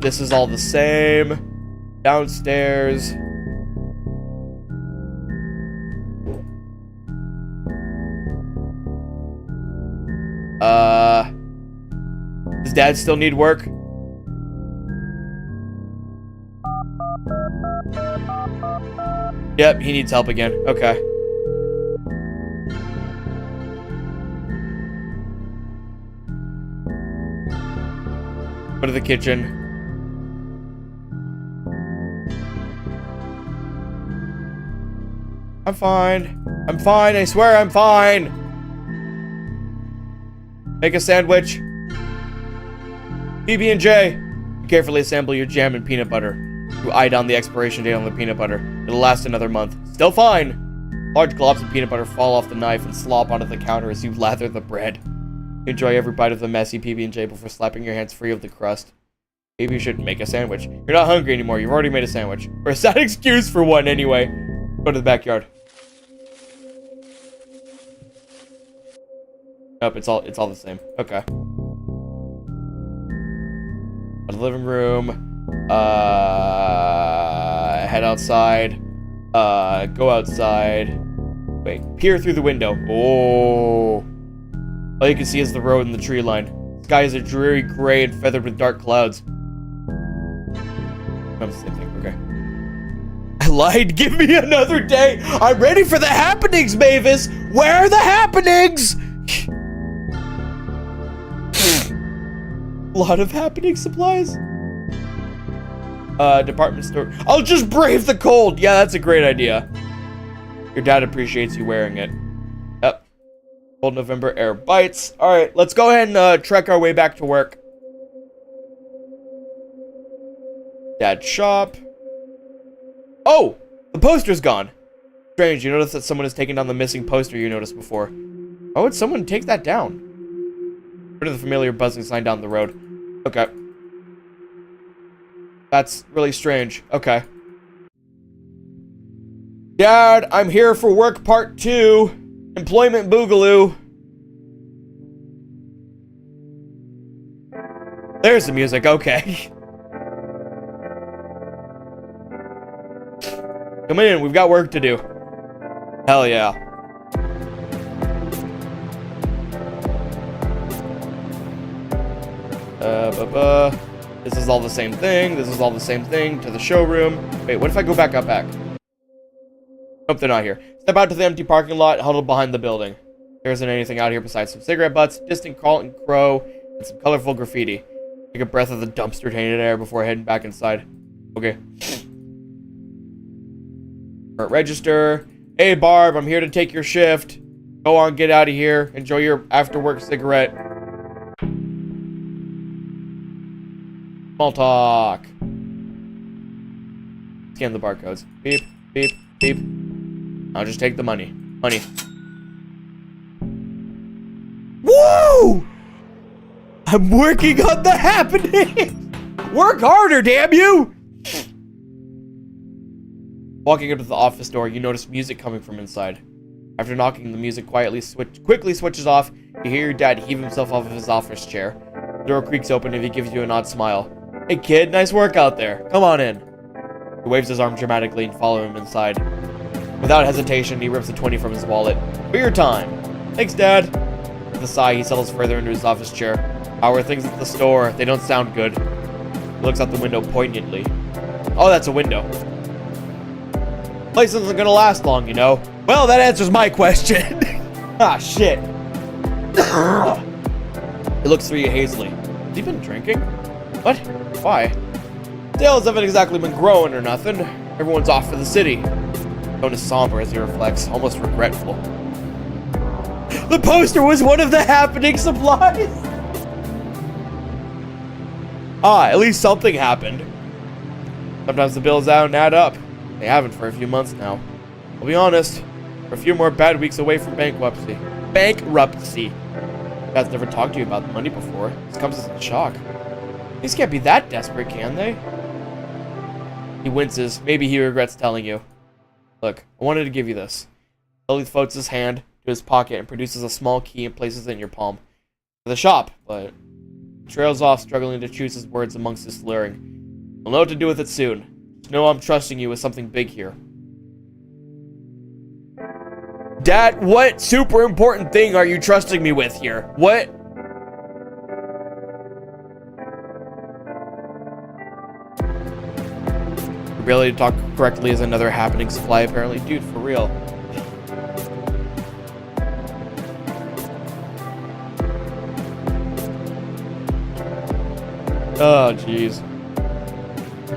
This is all the same. Downstairs. Does Dad still need work? Yep, he needs help again. Okay. Go to the kitchen. I'm fine. I'm fine. I swear I'm fine. Make a sandwich. PB&J. Carefully assemble your jam and peanut butter. You eye down the expiration date on the peanut butter. It'll last another month. Still fine. Large globs of peanut butter fall off the knife and slop onto the counter as you lather the bread. You enjoy every bite of the messy PB&J before slapping your hands free of the crust. Maybe you should make a sandwich. You're not hungry anymore. You've already made a sandwich. Or a sad excuse for one anyway. Go to the backyard. Nope, it's all the same. Okay. The living room. Head outside. Go outside. Wait, peer through the window. Oh. All you can see is the road and the tree line. The sky is a dreary gray and feathered with dark clouds. Oh, the same thing. Okay. I lied. Give me another day. I'm ready for the happenings, Mavis. Where are the happenings? A lot of happening supplies. Department store. I'll just brave the cold. Yeah, that's a great idea. Your dad appreciates you wearing it. Yep. Cold November air bites. All right, let's go ahead and trek our way back to work. Dad's shop. Oh, the poster's gone. Strange. You notice that someone has taken down the missing poster you noticed before. Why would someone take that down? Rid of the familiar buzzing sign down the road. Okay. That's really strange. Okay. Dad, I'm here for work part 2. Employment boogaloo. There's the music. Okay. Come in. We've got work to do. Hell yeah. This is all the same thing. This is all the same thing. To the showroom. Wait, what if I go back up back? Nope, they're not here. Step out to the empty parking lot, huddled behind the building. There isn't anything out here besides some cigarette butts, distant call and crow, and some colorful graffiti. Take a breath of the dumpster-tainted air before heading back inside. Okay. Register. Hey, Barb, I'm here to take your shift. Go on, get out of here. Enjoy your after-work cigarette. Small talk. Scan the barcodes. Beep, beep, beep. I'll just take the money. Money. Woo! I'm working on the happening! Work harder, damn you! Walking up to the office door, you notice music coming from inside. After knocking, the music quickly switches off. You hear your dad heave himself off of his office chair. The door creaks open and he gives you an odd smile. Hey kid, nice work out there. Come on in. He waves his arm dramatically and follow him inside. Without hesitation, he rips a 20 from his wallet. For your time. Thanks, Dad. With a sigh, he settles further into his office chair. How are things at the store? They don't sound good. He looks out the window poignantly. Oh, that's a window. Place isn't gonna last long, you know. Well, that answers my question. Ah, shit. He looks through you hazily. Has he been drinking? What? Why? Sales haven't exactly been growing or nothing. Everyone's off for the city. Tone is somber as he reflects, almost regretful. The poster was one of the happening supplies! Ah, at least something happened. Sometimes the bills out and add up. They haven't for a few months now. I'll be honest, we're a few more bad weeks away from bankruptcy. Bankruptcy! Dad's never talked to you about the money before. This comes as a shock. These can't be that desperate, can they? He winces. Maybe he regrets telling you. Look, I wanted to give you this. Slowly floats his hand to his pocket and produces a small key and places it in your palm. For the shop, but trails off, struggling to choose his words amongst his slurring. I'll know what to do with it soon. Just know I'm trusting you with something big here. Dad, what super important thing are you trusting me with here? What? Your ability to talk correctly is another happening supply, apparently. Dude, for real. Oh, jeez.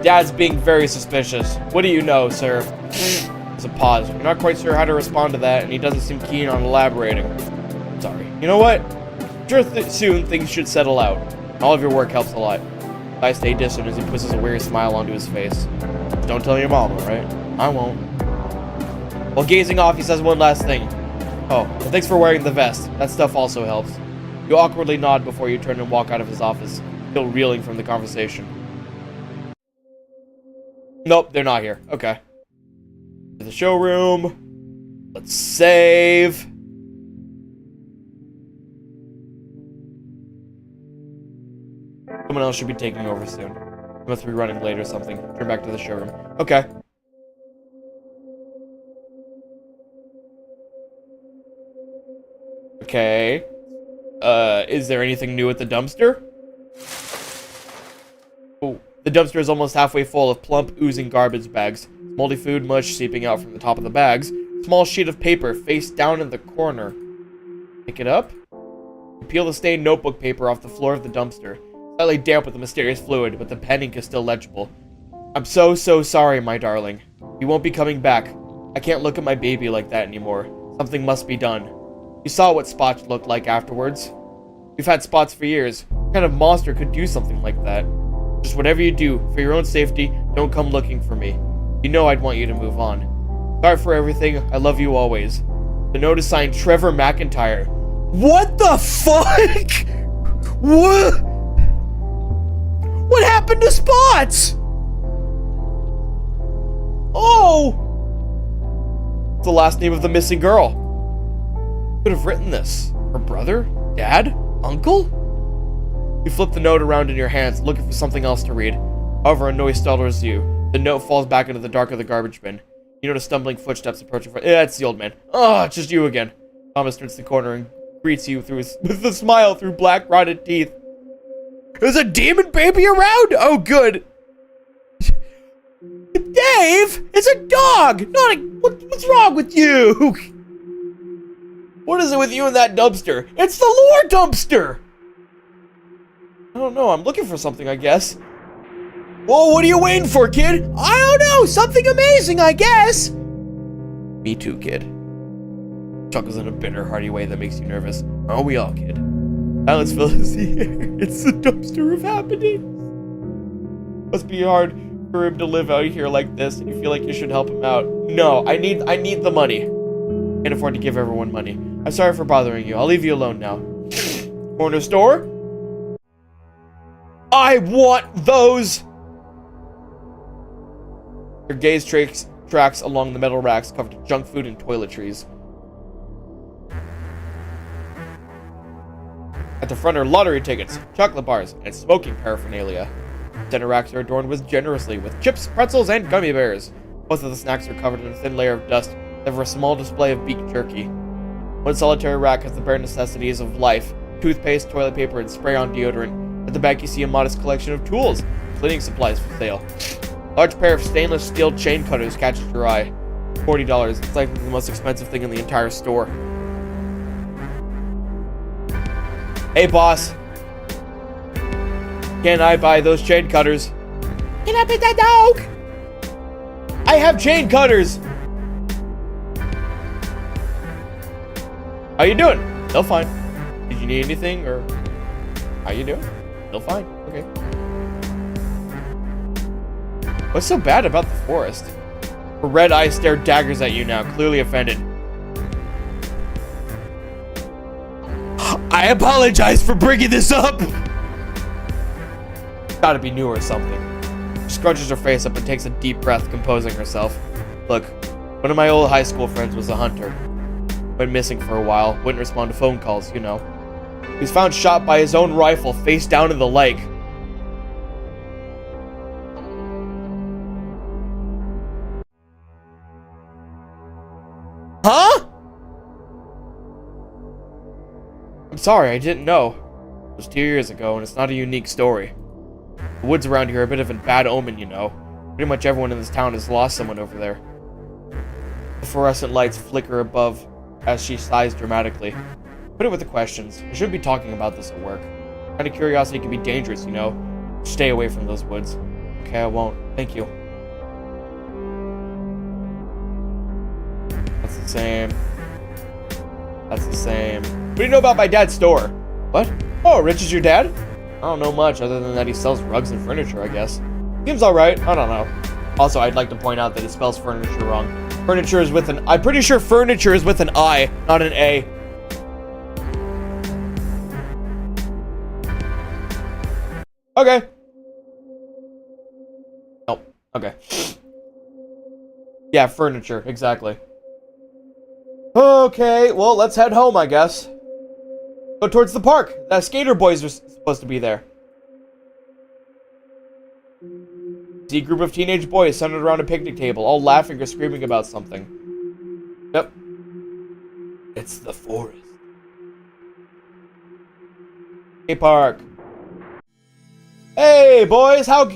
Dad's being very suspicious. What do you know, sir? There's a pause. You're not quite sure how to respond to that, and he doesn't seem keen on elaborating. Sorry. You know what? Sure, soon things should settle out. All of your work helps a lot. I stay distant as he pushes a weary smile onto his face. Don't tell your mama, right? I won't. While gazing off, he says one last thing. Oh, and thanks for wearing the vest. That stuff also helps. You awkwardly nod before you turn and walk out of his office, still reeling from the conversation. Nope, they're not here. Okay. To the showroom. Let's save. Someone else should be taking over soon. You must be running late or something. Turn back to the showroom. Okay. Okay. Is there anything new at the dumpster? Oh, the dumpster is almost halfway full of plump, oozing garbage bags. Moldy food mush seeping out from the top of the bags. Small sheet of paper face down in the corner. Pick it up. You peel the stained notebook paper off the floor of the dumpster. Slightly damp with the mysterious fluid, but the pen ink is still legible. I'm so sorry, my darling. You won't be coming back. I can't look at my baby like that anymore. Something must be done. You saw what Spots looked like afterwards. We've had Spots for years. What kind of monster could do something like that? Just whatever you do, for your own safety, don't come looking for me. You know I'd want you to move on. Sorry for everything. I love you always. The note is signed Trevor McIntyre. What the fuck? What? What happened to Spots? Oh! It's the last name of the missing girl. Who could have written this? Her brother? Dad? Uncle? You flip the note around in your hands, looking for something else to read. However, a noise startles you. The note falls back into the dark of the garbage bin. You notice stumbling footsteps approaching. It's the old man. Oh, it's just you again. Thomas turns the corner and greets you with a smile through black, rotted teeth. There's a demon baby around? Oh, good. Dave, it's a dog, not a... What's wrong with you? What is it with you and that dumpster? It's the lore dumpster! I don't know, I'm looking for something, I guess. Whoa, what are you waiting for, kid? I don't know, something amazing, I guess. Me too, kid. Chuckles in a bitter, hearty way that makes you nervous. Aren't we all, kid? Silence fills the air. It's the dumpster of happenings. Must be hard for him to live out here like this, and you feel like you should help him out. No, I need the money. Can't afford to give everyone money. I'm sorry for bothering you. I'll leave you alone now. Corner store? I want those! Your gaze tracks along the metal racks covered in junk food and toiletries. At the front are lottery tickets, chocolate bars, and smoking paraphernalia. Center racks are adorned generously with chips, pretzels, and gummy bears. Both of the snacks are covered in a thin layer of dust, except for a small display of beef jerky. One solitary rack has the bare necessities of life: toothpaste, toilet paper, and spray-on deodorant. At the back, you see a modest collection of tools, cleaning supplies for sale. A large pair of stainless steel chain cutters catches your eye. $40. It's likely the most expensive thing in the entire store. Hey, boss. Can I buy those chain cutters? Can I pet that dog? I have chain cutters. How you doing? Still fine. Did you need anything, or how you doing? Still fine. Okay. What's so bad about the forest? Her red eyes stare daggers at you now, clearly offended. I apologize for bringing this up. Gotta be new or something. She scrunches her face up and takes a deep breath, composing herself. Look, one of my old high school friends was a hunter. Went missing for a while, wouldn't respond to phone calls, you know. He was found shot by his own rifle, face down in the lake. Huh? I'm sorry, I didn't know. It was 2 years ago, and it's not a unique story. The woods around here are a bit of a bad omen, you know. Pretty much everyone in this town has lost someone over there. The fluorescent lights flicker above as she sighs dramatically. Put it with the questions. I shouldn't be talking about this at work. Kind of curiosity can be dangerous, you know. Stay away from those woods. Okay, I won't. Thank you. That's the same. That's the same. What do you know about my dad's store? What? Oh, Rich is your dad? I don't know much other than that he sells rugs and furniture, I guess. Seems alright. I don't know. Also, I'd like to point out that he spells furniture wrong. Furniture is with an... I'm pretty sure furniture is with an I, not an A. Okay. Nope. Okay. Yeah, furniture. Exactly. Okay, well, let's head home, I guess. Go towards the park. The skater boys are supposed to be there. See a group of teenage boys centered around a picnic table, all laughing or screaming about something. Yep. It's the forest. Hey, park. Hey, boys, how...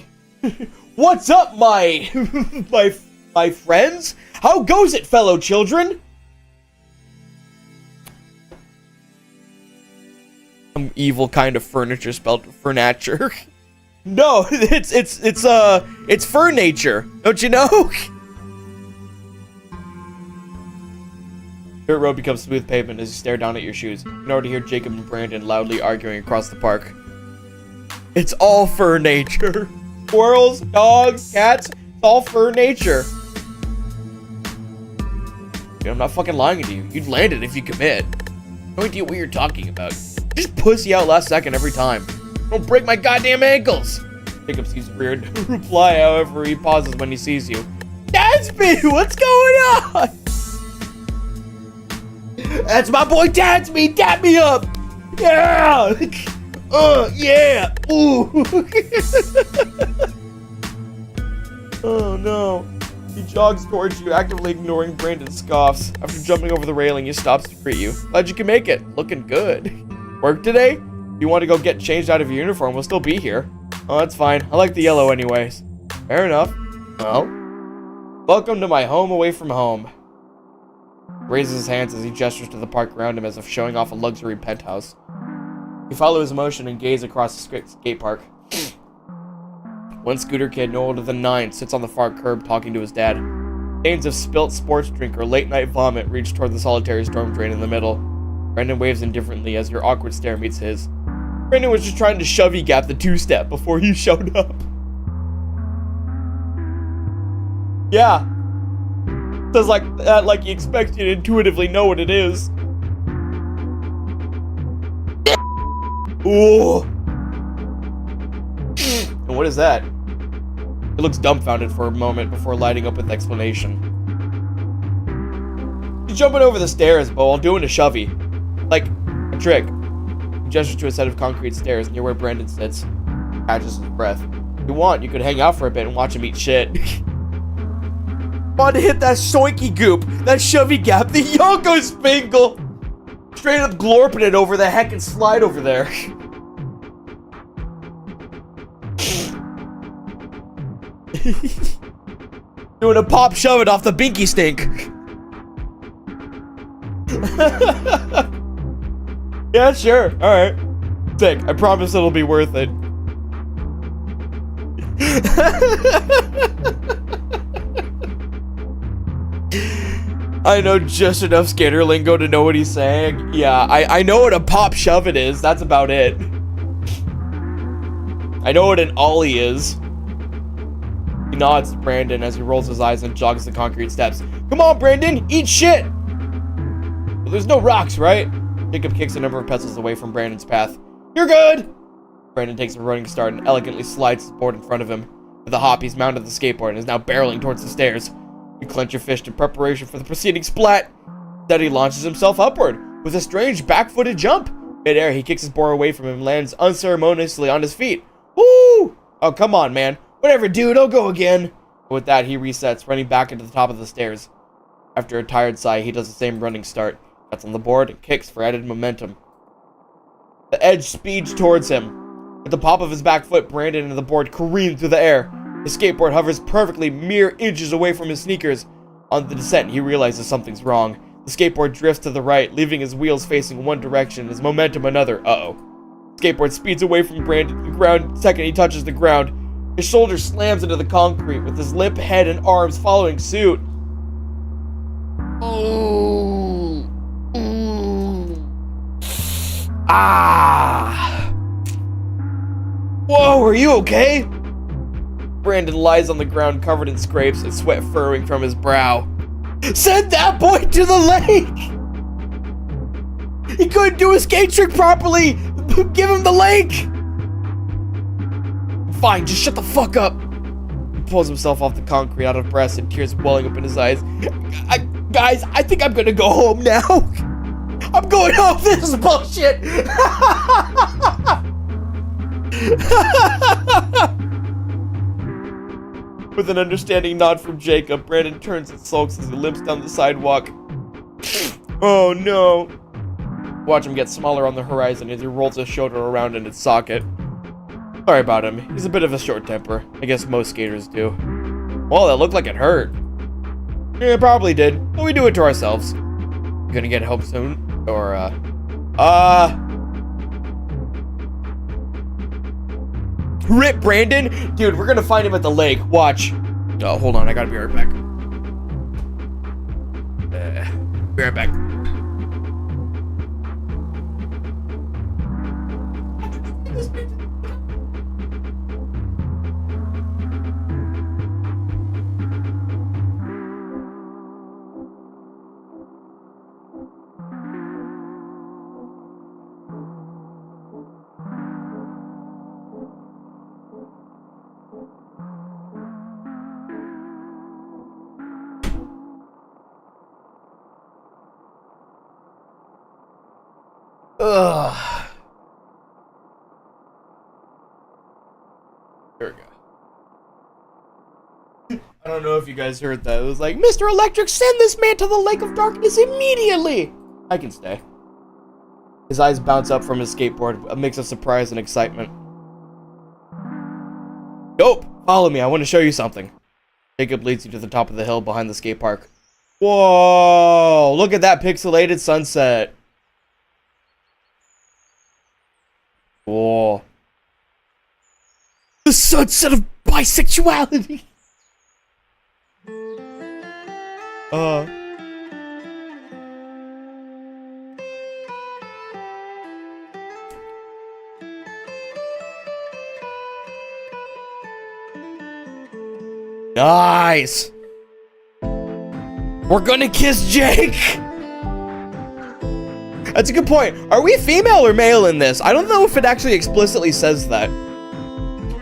What's up, my... my friends? How goes it, fellow children? Some evil kind of furniture spelled furniture. No, it's furniture. Don't you know? Dirt road becomes smooth pavement as you stare down at your shoes. You can already hear Jacob and Brandon loudly arguing across the park. It's all fur nature. Squirrels, dogs, cats, it's all fur nature. Dude, I'm not fucking lying to you. You'd land it if you commit. No idea what you're talking about. Just pussy out last second every time. Don't break my goddamn ankles! Jacob seems weird to reply, however, he pauses when he sees you. Dadsby, what's going on? That's my boy Dadsby, dap me up! Yeah! Yeah! Ooh! Oh no. He jogs towards you, actively ignoring Brandon's scoffs. After jumping over the railing, he stops to greet you. Glad you can make it. Looking good. Work today? If you want to go get changed out of your uniform, we'll still be here. Oh, that's fine. I like the yellow anyways. Fair enough. Well, welcome to my home away from home. Raises his hands as he gestures to the park around him as if showing off a luxury penthouse. You follow his motion and gaze across the skate park. One scooter kid, no older than 9, sits on the far curb talking to his dad. Stains of spilt sports drink or late-night vomit reach toward the solitary storm drain in the middle. Brendan waves indifferently as your awkward stare meets his. Brendan was just trying to shovey gap the two-step before you showed up. Yeah. Says like that, like you expect you to intuitively know what it is. Ooh. And what is that? It looks dumbfounded for a moment before lighting up with explanation. He's jumping over the stairs, but while doing a shovey. Like a trick. He gestures to a set of concrete stairs near where Brandon sits. Catches his breath. If you want, you could hang out for a bit and watch him eat shit. Want to hit that soinky goop, that shovey gap, the Yonko Spangle! Straight up glorping it over the heck and slide over there. Doing a pop shove it off the binky stink. Yeah, sure. Alright. Sick. I promise it'll be worth it. I know just enough skater lingo to know what he's saying. Yeah, I know what a pop shove it is. That's about it. I know what an ollie is. He nods to Brandon as he rolls his eyes and jogs the concrete steps. Come on, Brandon, eat shit! Well, there's no rocks, right? Jacob kicks a number of pencils away from Brandon's path. You're good! Brandon takes a running start and elegantly slides his board in front of him. With a hop, he's mounted the skateboard and is now barreling towards the stairs. You clench your fist in preparation for the preceding splat. Then he launches himself upward with a strange back-footed jump. Mid-air, he kicks his board away from him and lands unceremoniously on his feet. Woo! Oh, come on, man. Whatever, dude, I'll go again. With that, he resets, running back into the top of the stairs. After a tired sigh, he does the same running start, gets on the board, and kicks for added momentum. The edge speeds towards him. With the pop of his back foot, Brandon and the board careen through the air. His skateboard hovers perfectly mere inches away from his sneakers. On the descent, he realizes something's wrong. The skateboard drifts to the right, leaving his wheels facing one direction and his momentum another. Uh-oh. Skateboard speeds away from Brandon to the ground the second he touches the ground. His shoulder slams into the concrete, with his limp head and arms following suit. Ooh. Ah. Whoa, are you okay? Brandon lies on the ground covered in scrapes and sweat furrowing from his brow. Send that boy to the lake! He couldn't do a skate trick properly! Give him the lake! Fine, just shut the fuck up! He pulls himself off the concrete out of breath and tears welling up in his eyes. Guys, I think I'm gonna go home now. I'm going home, this is bullshit! With an understanding nod from Jacob, Brandon turns and sulks as he limps down the sidewalk. Oh no. Watch him get smaller on the horizon as he rolls his shoulder around in its socket. Sorry about him. He's a bit of a short temper. I guess most skaters do. Well, that looked like it hurt. Yeah, it probably did. But we do it to ourselves. You gonna get home soon? Or, Rip Brandon? Dude, we're gonna find him at the lake. Watch. Oh, hold on. I gotta be right back. Be right back. Ugh. There we go. I don't know if you guys heard that. It was like, Mr. Electric, send this man to the Lake of Darkness immediately! I can stay. His eyes bounce up from his skateboard, a mix of surprise and excitement. Dope! Follow me, I want to show you something. Jacob leads you to the top of the hill behind the skate park. Whoa! Look at that pixelated sunset. Whoa. The sunset of bisexuality! Nice! We're gonna kiss Jake! That's a good point. Are we female or male in this? I don't know if it actually explicitly says that.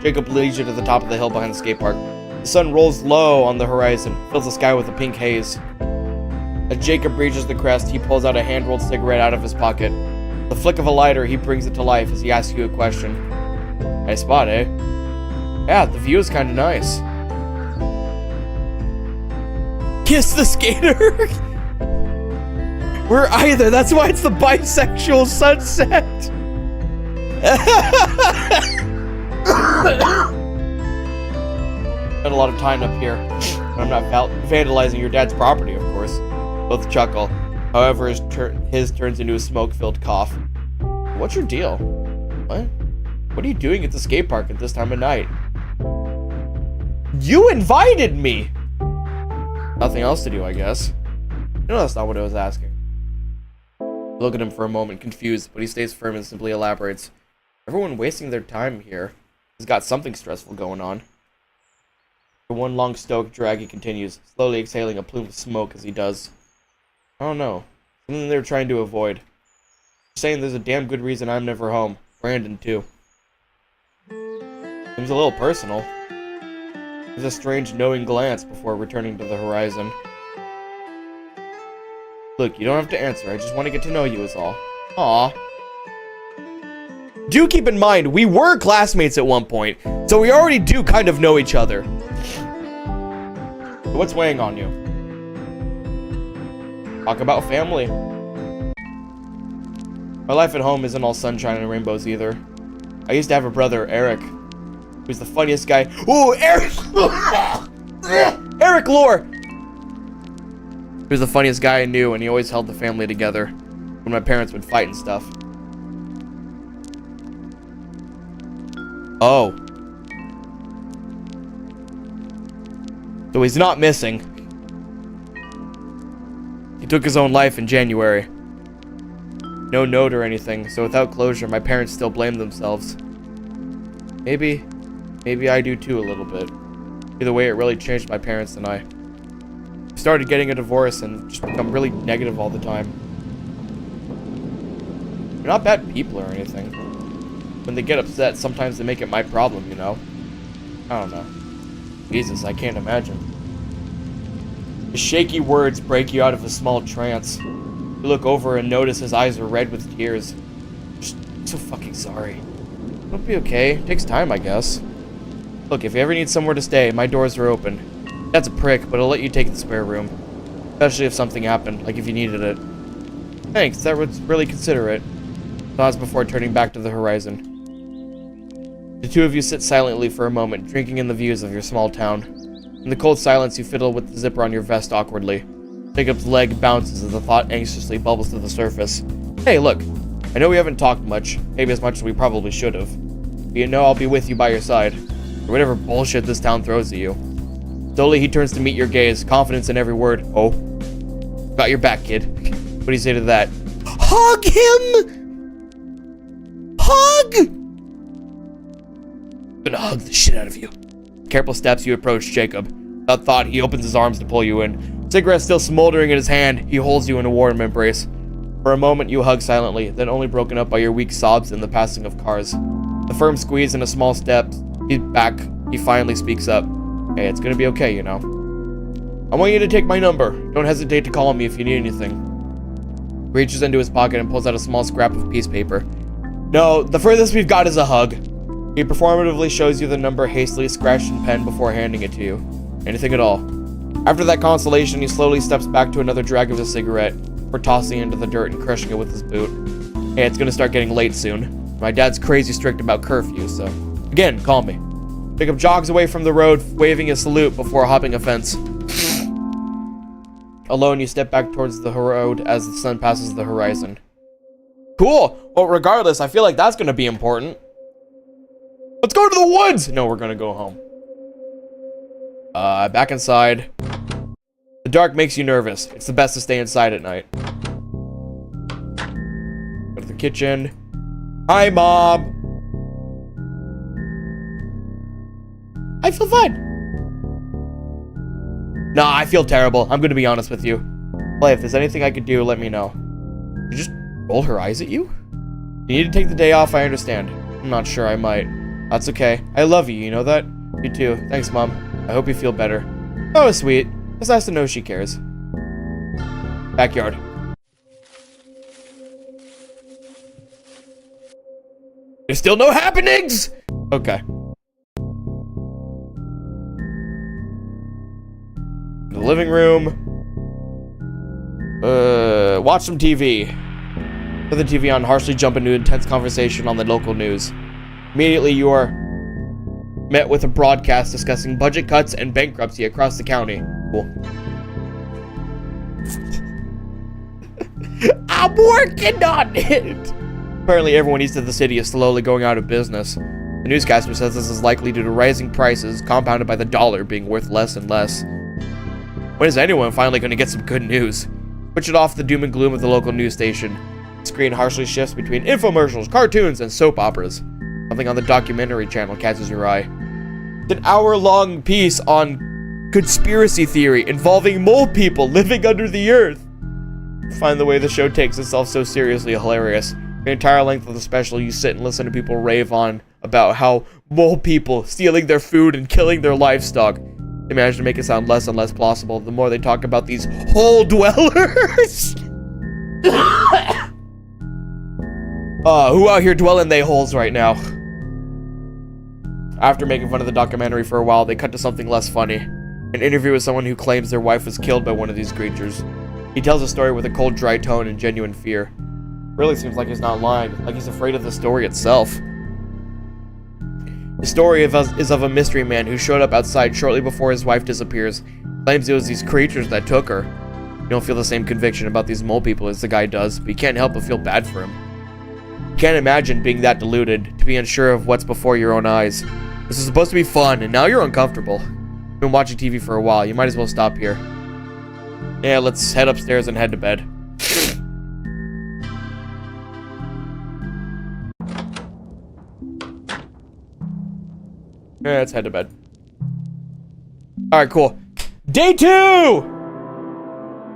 Jacob leads you to the top of the hill behind the skate park. The sun rolls low on the horizon, fills the sky with a pink haze. As Jacob reaches the crest, he pulls out a hand-rolled cigarette out of his pocket. The flick of a lighter, he brings it to life as he asks you a question. Nice spot, eh? Yeah, the view is kinda nice. Kiss the skater? We're either, that's why it's the bisexual sunset. Spent a lot of time up here. I'm not vandalizing your dad's property, of course. Both chuckle. However, his turns into a smoke-filled cough. What's your deal? What? What are you doing at the skate park at this time of night? You invited me! Nothing else to do, I guess. No, that's not what I was asking. You look at him for a moment, confused, but he stays firm and simply elaborates. Everyone wasting their time here has got something stressful going on. For one long stoke drag, he continues, slowly exhaling a plume of smoke as he does. I don't know. Something they're trying to avoid. They're saying there's a damn good reason I'm never home. Brandon, too. Seems a little personal. There's a strange knowing glance before returning to the horizon. Look, you don't have to answer. I just want to get to know you is all. Aw. Do keep in mind, we were classmates at one point, so we already do kind of know each other. So what's weighing on you? Talk about family. My life at home isn't all sunshine and rainbows either. I used to have a brother, Eric. He was the funniest guy. Ooh, Eric! Eric Lore! He was the funniest guy I knew, and he always held the family together when my parents would fight and stuff. Oh. So he's not missing. He took his own life in January. No note or anything, so without closure, my parents still blame themselves. Maybe I do too a little bit. Either way, it really changed my parents and I. We started getting a divorce and just become really negative all the time. They're not bad people or anything. When they get upset, sometimes they make it my problem, you know? I don't know. Jesus, I can't imagine. His shaky words break you out of a small trance. You look over and notice his eyes are red with tears. I'm so fucking sorry. It'll be okay. It takes time, I guess. Look, if you ever need somewhere to stay, my doors are open. That's a prick, but I'll let you take the spare room. Especially if something happened, like if you needed it. Thanks, that was really considerate. Pause before turning back to the horizon. The two of you sit silently for a moment, drinking in the views of your small town. In the cold silence, you fiddle with the zipper on your vest awkwardly. Jacob's leg bounces as the thought anxiously bubbles to the surface. Hey, look. I know we haven't talked much, maybe as much as we probably should have. But you know I'll be with you by your side. Or whatever bullshit this town throws at you. Slowly, he turns to meet your gaze, confidence in every word. Oh. Got your back, kid. What do you say to that? Hug him! Hug! I'm gonna hug the shit out of you. Careful steps, you approach Jacob. Without thought, he opens his arms to pull you in. Cigarette still smoldering in his hand, he holds you in a warm embrace. For a moment, you hug silently, then only broken up by your weak sobs and the passing of cars. The firm squeeze and a small step back, he finally speaks up. Hey, it's gonna be okay, you know. I want you to take my number. Don't hesitate to call me if you need anything. He reaches into his pocket and pulls out a small scrap of piece paper. No, the furthest we've got is a hug. He performatively shows you the number hastily scratched in pen before handing it to you. Anything at all. After that consolation, he slowly steps back to another drag of his cigarette, before tossing it into the dirt and crushing it with his boot. Hey, it's gonna start getting late soon. My dad's crazy strict about curfew, so... Again, call me. Jacob jogs away from the road, waving a salute before hopping a fence. Alone, you step back towards the road as the sun passes the horizon. Cool! Well, regardless, I feel like that's gonna be important. Let's go to the woods! No, we're gonna go home. Back inside. The dark makes you nervous. It's the best to stay inside at night. Go to the kitchen. Hi, Mom! I feel fine. Nah, I feel terrible. I'm gonna be honest with you. Well, if there's anything I could do, let me know. She just roll her eyes at you? You need to take the day off, I understand. I'm not sure, I might. That's okay. I love you know that? You too. Thanks, Mom. I hope you feel better. That was sweet. It's nice to know she cares. Backyard. There's still no happenings! Okay. The living room. Watch some TV. Put the TV on, harshly jump into intense conversation on the local news. Immediately, you are met with a broadcast discussing budget cuts and bankruptcy across the county. Cool. I'm working on it! Apparently, everyone east of the city is slowly going out of business. The newscaster says this is likely due to rising prices, compounded by the dollar being worth less and less. When is anyone finally going to get some good news? Switch it off the doom and gloom of the local news station. The screen harshly shifts between infomercials, cartoons, and soap operas. Something on the documentary channel catches your eye. It's an hour-long piece on conspiracy theory involving mole people living under the earth. I find the way the show takes itself so seriously hilarious. The entire length of the special, you sit and listen to people rave on about how mole people stealing their food and killing their livestock. They manage to make it sound less and less plausible the more they talk about these hole dwellers. Who out here dwelling they holes right now? After making fun of the documentary for a while, they cut to something less funny. An interview with someone who claims their wife was killed by one of these creatures. He tells a story with a cold, dry tone and genuine fear. Really seems like he's not lying, like he's afraid of the story itself. The story is of a mystery man who showed up outside shortly before his wife disappears. Claims it was these creatures that took her. You don't feel the same conviction about these mole people as the guy does, but you can't help but feel bad for him. You can't imagine being that deluded, to be unsure of what's before your own eyes. This is supposed to be fun, and now you're uncomfortable. You've been watching TV for a while, you might as well stop here. Yeah, let's head upstairs and head to bed. Yeah, let's head to bed. Alright, cool. Day 2!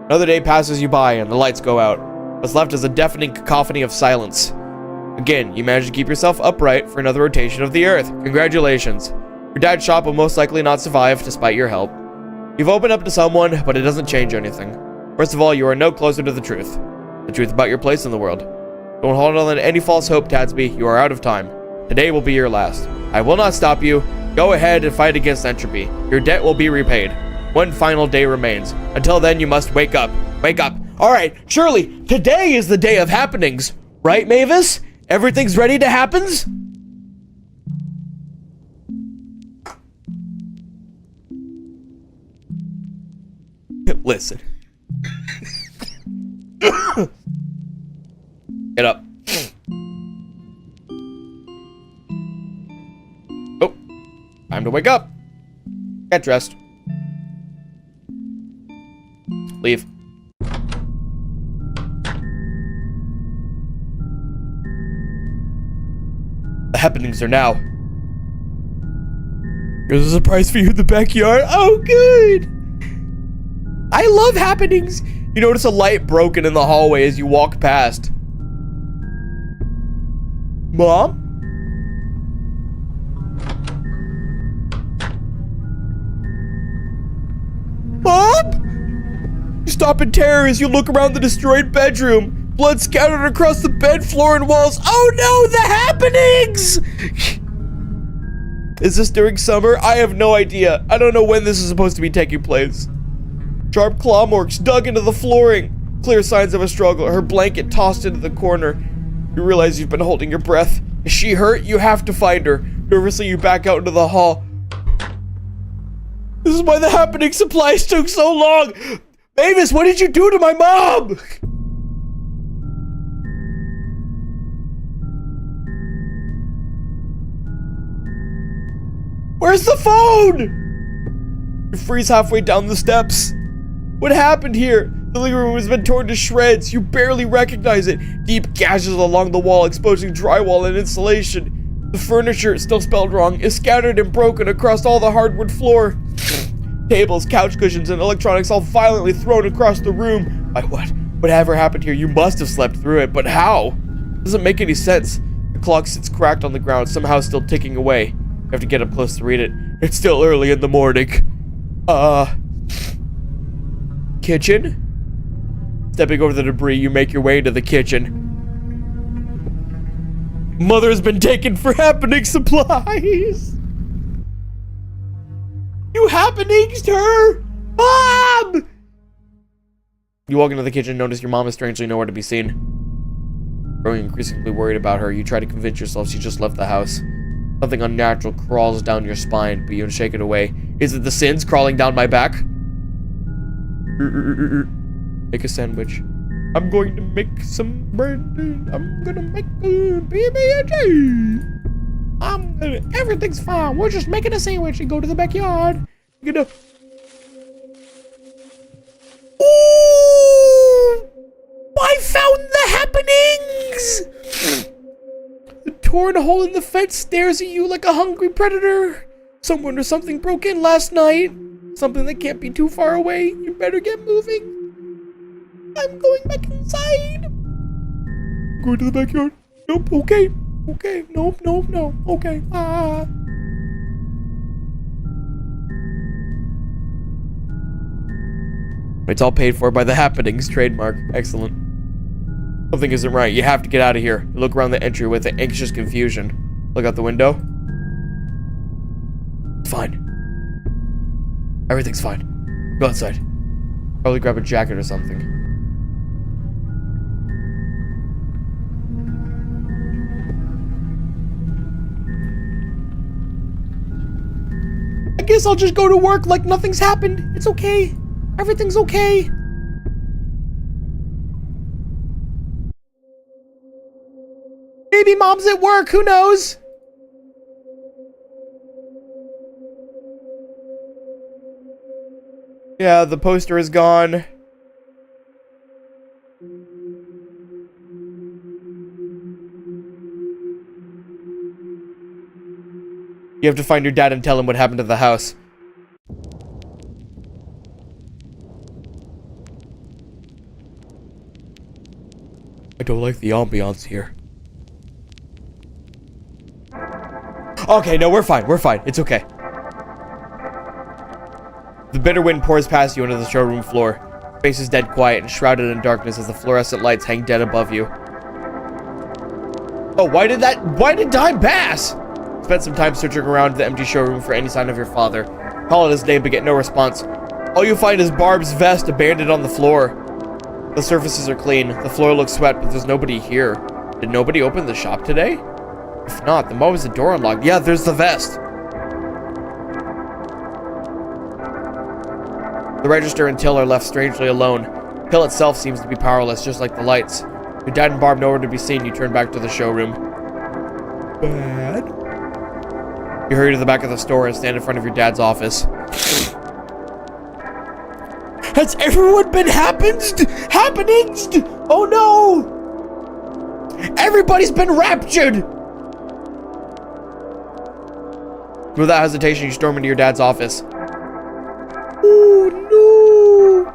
Another day passes you by and the lights go out. What's left is a deafening cacophony of silence. Again, you manage to keep yourself upright for another rotation of the earth. Congratulations. Your dad's shop will most likely not survive despite your help. You've opened up to someone, but it doesn't change anything. First of all, you are no closer to the truth. The truth about your place in the world. Don't hold on to any false hope, Tadsby. You are out of time. Today will be your last. I will not stop you. Go ahead and fight against entropy. Your debt will be repaid. One final day remains. Until then, you must wake up. Wake up. Alright, surely, today is the day of happenings. Right, Mavis? Everything's ready to happens? Listen. Get up. Oh. Time to wake up. Get dressed. Leave. The happenings are now. There's a surprise for you in the backyard. Oh, good. I love happenings. You notice a light broken in the hallway as you walk past. Mom? Mom? You stop in terror as you look around the destroyed bedroom. Blood scattered across the bed, floor, and walls. Oh no, the happenings! Is this during summer? I have no idea. I don't know when this is supposed to be taking place. Sharp claw marks dug into the flooring. Clear signs of a struggle. Her blanket tossed into the corner. You realize you've been holding your breath. Is she hurt? You have to find her. Nervously, you back out into the hall. This is why the happening supplies took so long. Mavis, what did you do to my mom? Where's the phone? You freeze halfway down the steps. What happened here? The living room has been torn to shreds. You barely recognize it. Deep gashes along the wall, exposing drywall and insulation. The furniture, still spelled wrong, is scattered and broken across all the hardwood floor. Tables, couch cushions, and electronics all violently thrown across the room. By what? Whatever happened here, you must have slept through it, but how? Doesn't make any sense. The clock sits cracked on the ground, somehow still ticking away. You have to get up close to read it. It's still early in the morning. Kitchen? Stepping over the debris, you make your way into the kitchen. Mother has been taken for happening supplies. You happenings her! Mom! You walk into the kitchen and notice your mom is strangely nowhere to be seen. Growing increasingly worried about her, you try to convince yourself she just left the house. Something unnatural crawls down your spine, but you shake it away. Is it the sins crawling down my back? Make a sandwich. I'm going to make some bread. I'm gonna make a PB&J. Everything's fine. We're just making a sandwich and go to the backyard. You know. Ooh! I found the happenings! The torn hole in the fence stares at you like a hungry predator. Someone or something broke in last night. Something that can't be too far away. You better get moving. I'm going back inside. Going to the backyard. Nope, okay. Okay, nope, no, okay. It's all paid for by the happenings trademark. Excellent. Something isn't right. You have to get out of here. You look around the entry with anxious confusion. Look out the window. Fine. Everything's fine. Go outside. Probably grab a jacket or something. I guess I'll just go to work like nothing's happened. It's okay. Everything's okay. Maybe mom's at work. Who knows? Yeah, the poster is gone. You have to find your dad and tell him what happened to the house. I don't like the ambiance here. Okay, no, we're fine. We're fine. It's okay. The bitter wind pours past you onto the showroom floor. Space is dead quiet and shrouded in darkness as the fluorescent lights hang dead above you. Oh, why did time pass? Spent some time searching around the empty showroom for any sign of your father. Call it his name but get no response. All you find is Barb's vest abandoned on the floor. The surfaces are clean. The floor looks swept, but there's nobody here. Did nobody open the shop today? If not, then why was the door unlocked? Yeah, there's the vest. The register and till are left strangely alone. The till itself seems to be powerless, just like the lights. Your dad and Barb nowhere to be seen. You turn back to the showroom. Dad? You hurry to the back of the store and stand in front of your dad's office. Has everyone been happeninged? Oh no! Everybody's been raptured! Without hesitation, you storm into your dad's office. Oh no!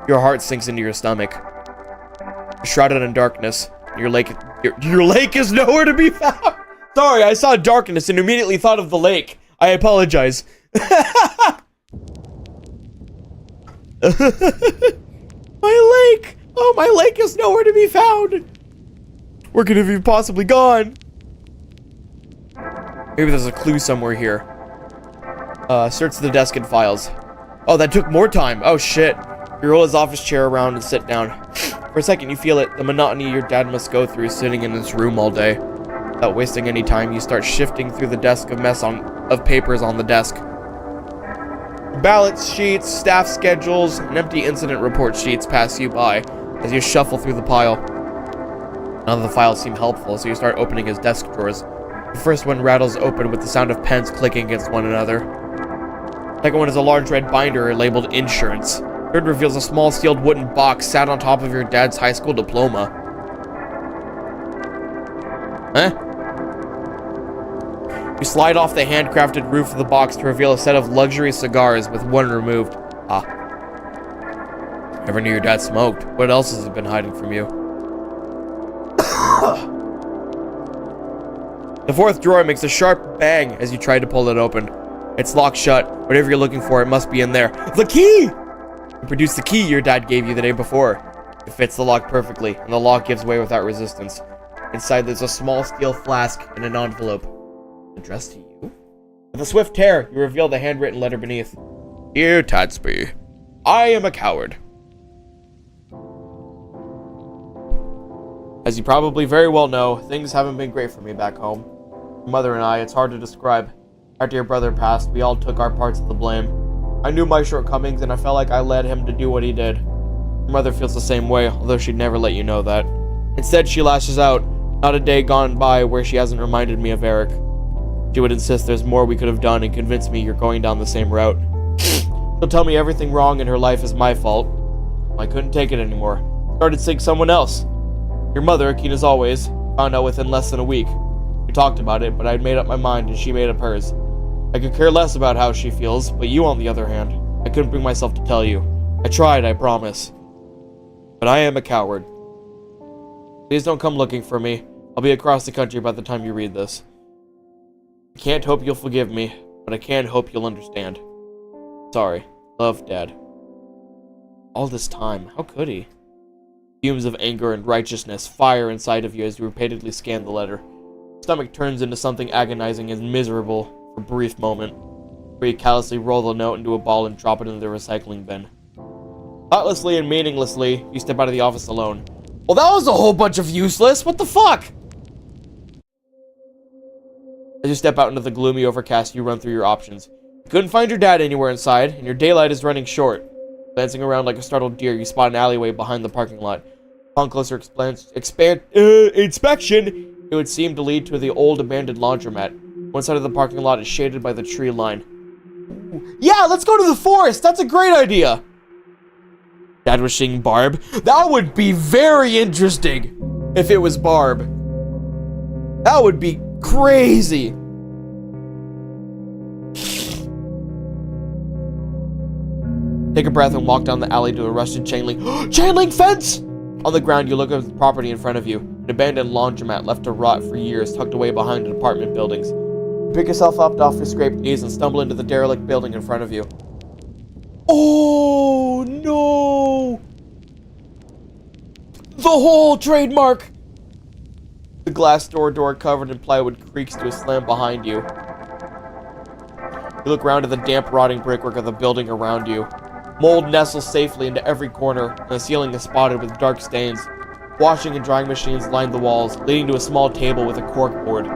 Your heart sinks into your stomach. You're shrouded in darkness. Your lake is nowhere to be found. Sorry, I saw darkness and immediately thought of the lake. I apologize. My lake! Oh, my lake is nowhere to be found. Where could it have possibly gone? Maybe there's a clue somewhere here. Search the desk and files. Oh, that took more time. Oh, shit. You roll his office chair around and sit down. For a second, you feel it, the monotony your dad must go through sitting in his room all day. Without wasting any time, you start shifting through the desk of papers on the desk. Ballots, sheets, staff schedules, and empty incident report sheets pass you by as you shuffle through the pile. None of the files seem helpful, so you start opening his desk drawers. The first one rattles open with the sound of pens clicking against one another. The second one is a large red binder labeled insurance. The third reveals a small sealed wooden box sat on top of your dad's high school diploma. Huh? You slide off the handcrafted roof of the box to reveal a set of luxury cigars with one removed. Ah. Never knew your dad smoked. What else has he been hiding from you? The fourth drawer makes a sharp bang as you try to pull it open. It's locked shut. Whatever you're looking for, it must be in there. The key! You produce the key your dad gave you the day before. It fits the lock perfectly, and the lock gives way without resistance. Inside, there's a small steel flask and an envelope. Addressed to you? With a swift tear, you reveal the handwritten letter beneath. Dear Tatsby, I am a coward. As you probably very well know, things haven't been great for me back home. My mother and I, it's hard to describe. After your brother passed, we all took our parts of the blame. I knew my shortcomings, and I felt like I led him to do what he did. Your mother feels the same way, although she'd never let you know that. Instead, she lashes out. Not a day gone by where she hasn't reminded me of Eric. She would insist there's more we could have done and convince me you're going down the same route. She'll tell me everything wrong in her life is my fault. I couldn't take it anymore. Started seeing someone else. Your mother, keen as always, found out within less than a week. We talked about it, but I'd made up my mind and she made up hers. I could care less about how she feels, but you on the other hand, I couldn't bring myself to tell you. I tried, I promise. But I am a coward. Please don't come looking for me. I'll be across the country by the time you read this. I can't hope you'll forgive me, but I can hope you'll understand. Sorry. Love, Dad. All this time, how could he? Fumes of anger and righteousness fire inside of you as you repeatedly scan the letter. Your stomach turns into something agonizing and miserable for a brief moment, where you callously roll the note into a ball and drop it into the recycling bin. Thoughtlessly and meaninglessly, you step out of the office alone. Well, that was a whole bunch of useless. What the fuck? As you step out into the gloomy overcast, you run through your options. You couldn't find your dad anywhere inside, and your daylight is running short. Glancing around like a startled deer, you spot an alleyway behind the parking lot. Upon closer inspection, it would seem to lead to the old abandoned laundromat. One side of the parking lot is shaded by the tree line. Yeah, let's go to the forest! That's a great idea! Dad was seeing Barb. That would be very interesting if it was Barb. That would be crazy. Take a breath and walk down the alley to a rusted chain link. Chain link fence! On the ground, you look at the property in front of you. An abandoned laundromat left to rot for years, tucked away behind apartment buildings. You pick yourself up off your scraped knees and stumble into the derelict building in front of you. Oh, no! The whole trademark! The glass door covered in plywood creaks to a slam behind you. You look around at the damp, rotting brickwork of the building around you. Mold nestles safely into every corner, and the ceiling is spotted with dark stains. Washing and drying machines line the walls, leading to a small table with a corkboard.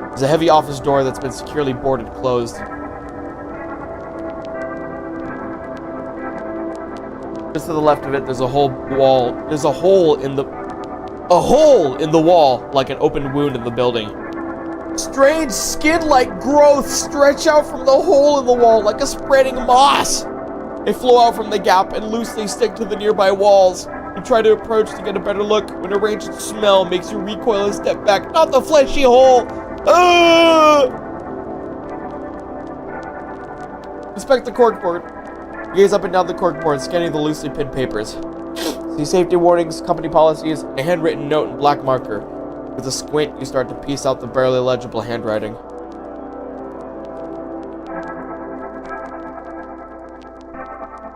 There's a heavy office door that's been securely boarded closed. Just to the left of it, there's a hole in the wall, like an open wound in the building. Strange skin-like growths stretch out from the hole in the wall like a spreading moss. They flow out from the gap and loosely stick to the nearby walls. You try to approach to get a better look when a rancid smell makes you recoil and step back. Not the fleshy hole! Inspect the corkboard. Gaze up and down the corkboard, scanning the loosely pinned papers. See safety warnings, company policies, and a handwritten note in black marker. With a squint, you start to piece out the barely legible handwriting.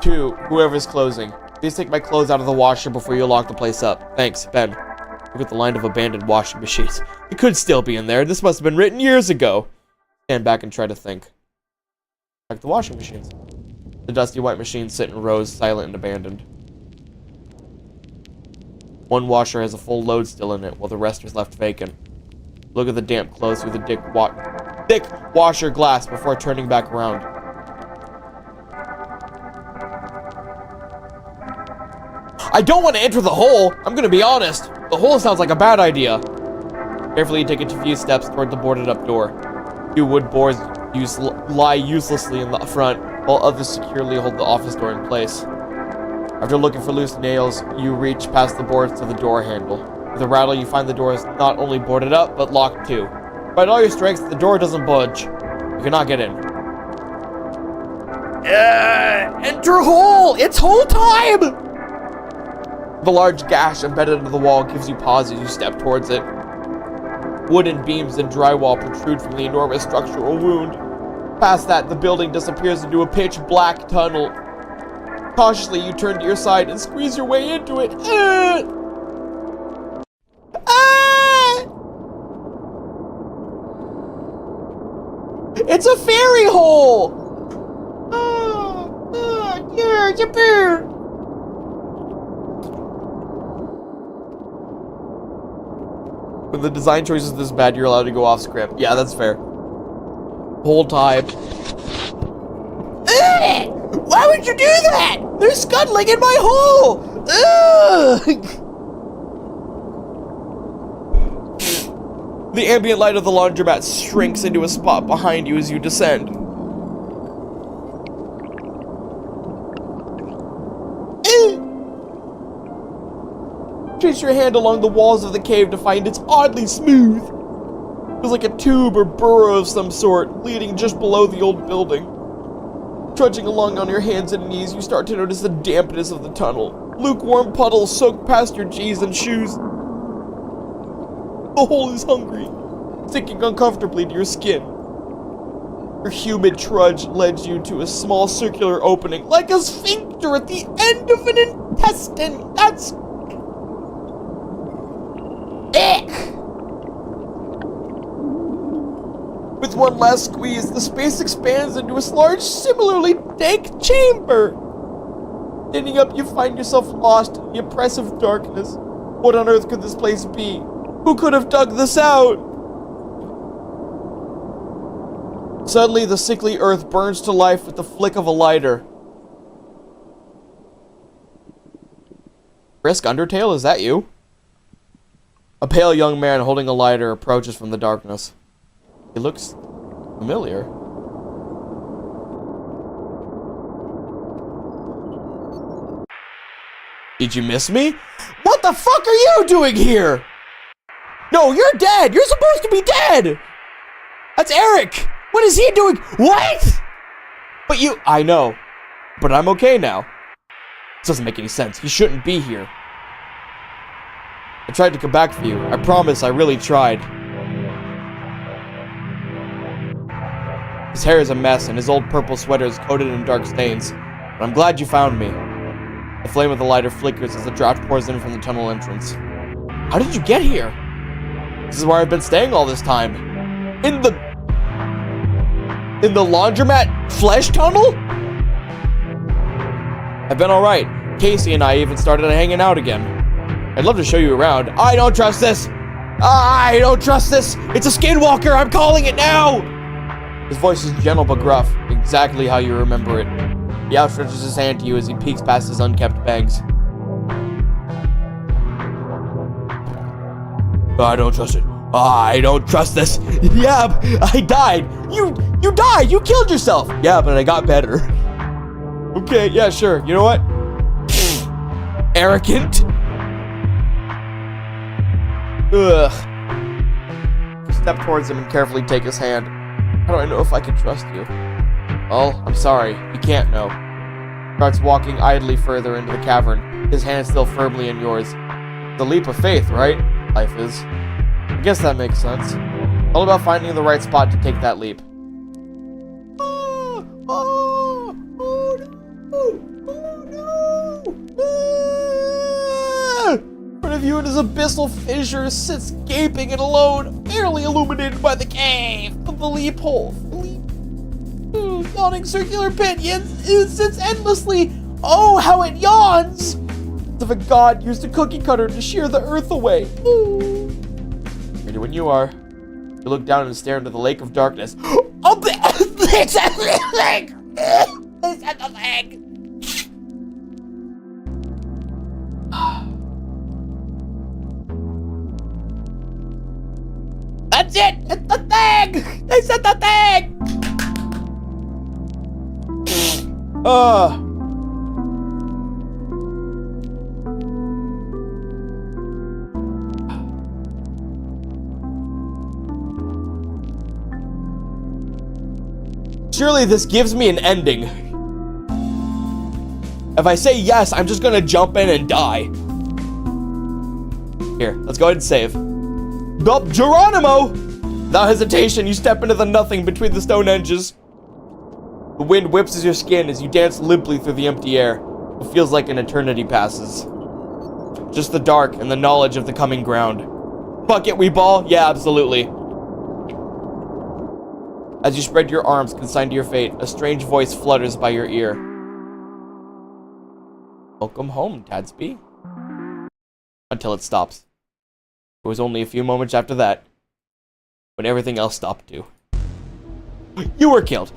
To whoever's closing. Please take my clothes out of the washer before you lock the place up. Thanks, Ben. Look at the line of abandoned washing machines. It could still be in there. This must have been written years ago. Stand back and try to think. Like the washing machines. The dusty white machines sit in rows, silent and abandoned. One washer has a full load still in it, while the rest is left vacant. Look at the damp clothes through the thick washer glass before turning back around. I don't want to enter the hole! I'm gonna be honest. The hole sounds like a bad idea. Carefully, you take a few steps toward the boarded up door. Two wood boards lie uselessly in the front, while others securely hold the office door in place. After looking for loose nails, you reach past the boards to the door handle. With a rattle, you find the door is not only boarded up, but locked too. Despite all your strength, the door doesn't budge. You cannot get in. Enter hole! It's hole time! The large gash embedded into the wall gives you pause as you step towards it. Wooden beams and drywall protrude from the enormous structural wound. Past that, the building disappears into a pitch black tunnel. Cautiously, you turn to your side and squeeze your way into it. It's a fairy hole! When the design choice is this bad, you're allowed to go off script. Yeah, that's fair. Whole time. Why would you do that? They're scuttling in my hole! The ambient light of the laundromat shrinks into a spot behind you as you descend. Trace your hand along the walls of the cave to find it's oddly smooth. It feels like a tube or burrow of some sort, leading just below the old building. Trudging along on your hands and knees, you start to notice the dampness of the tunnel. Lukewarm puddles soak past your jeans and shoes. The hole is hungry, sticking uncomfortably to your skin. Your humid trudge led you to a small circular opening, like a sphincter at the end of an intestine. That's... ick! With one last squeeze, the space expands into a large, similarly dank chamber. Standing up, you find yourself lost in the oppressive darkness. What on earth could this place be? Who could have dug this out? Suddenly, the sickly earth burns to life with the flick of a lighter. Risk Undertale, is that you? A pale young man holding a lighter approaches from the darkness. He looks familiar. Did you miss me? What the fuck are you doing here? No, you're dead! You're supposed to be dead! That's Eric! What is he doing? What? But you... I know. But I'm okay now. This doesn't make any sense. He shouldn't be here. I tried to come back for you. I promise I really tried. His hair is a mess, and his old purple sweater is coated in dark stains. But I'm glad you found me. The flame of the lighter flickers as the draft pours in from the tunnel entrance. How did you get here? This is where I've been staying all this time. In the laundromat flesh tunnel? I've been alright. Casey and I even started hanging out again. I'd love to show you around. I don't trust this! I don't trust this! It's a skinwalker! I'm calling it now! His voice is gentle but gruff, exactly how you remember it. He outstretches his hand to you as he peeks past his unkempt bangs. I don't trust it. I don't trust this. Yeah, I died. You died. You killed yourself. Yeah, but I got better. Okay, yeah, sure. You know what? Arrogant. Ugh. Step towards him and carefully take his hand. How do I know if I can trust you? Well, I'm sorry. You can't know. Starts walking idly further into the cavern, his hand still firmly in yours. The leap of faith, right? Life is. I guess that makes sense. All about finding the right spot to take that leap. Oh no! In front of you, it is abyssal fissure sits gaping and alone, barely illuminated by the cave of the leap hole. Yawning circular pit, it sits endlessly. Oh, how it yawns! If a god used a cookie cutter to shear the earth away. Ooh. Ready when you are. You look down and stare into the lake of darkness. Oh, it's a leg! It's at the leg! That's it! It's the thing! They said the thing! Surely this gives me an ending. If I say yes, I'm just gonna jump in and die. Here, let's go ahead and save. Geronimo! Without hesitation, you step into the nothing between the stone edges. The wind whips your skin as you dance limply through the empty air. It feels like an eternity passes. Just the dark and the knowledge of the coming ground. Fuck it, we ball? Yeah, absolutely. As you spread your arms consigned to your fate, a strange voice flutters by your ear. Welcome home, Tadsby. Until it stops. It was only a few moments after that when everything else stopped too. You were killed.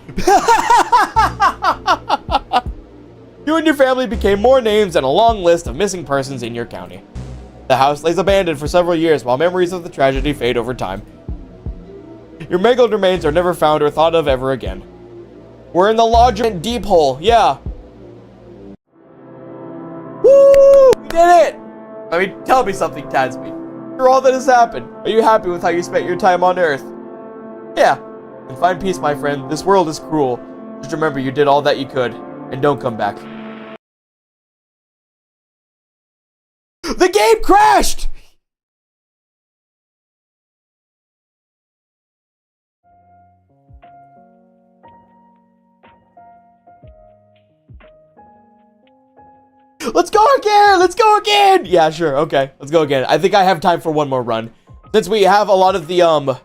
You and your family became more names and a long list of missing persons in your county. The house lays abandoned for several years while memories of the tragedy fade over time. Your mangled remains are never found or thought of ever again. We're in the larger deep hole, yeah. Woo! We did it! I mean, tell me something, Tadsby. After all that has happened, are you happy with how you spent your time on Earth? Yeah. Then find peace, my friend. This world is cruel. Just remember you did all that you could, and don't come back. The game crashed! Let's go again! Let's go again! Yeah, sure. Okay, let's go again. I think I have time for one more run. Since we have a lot of the,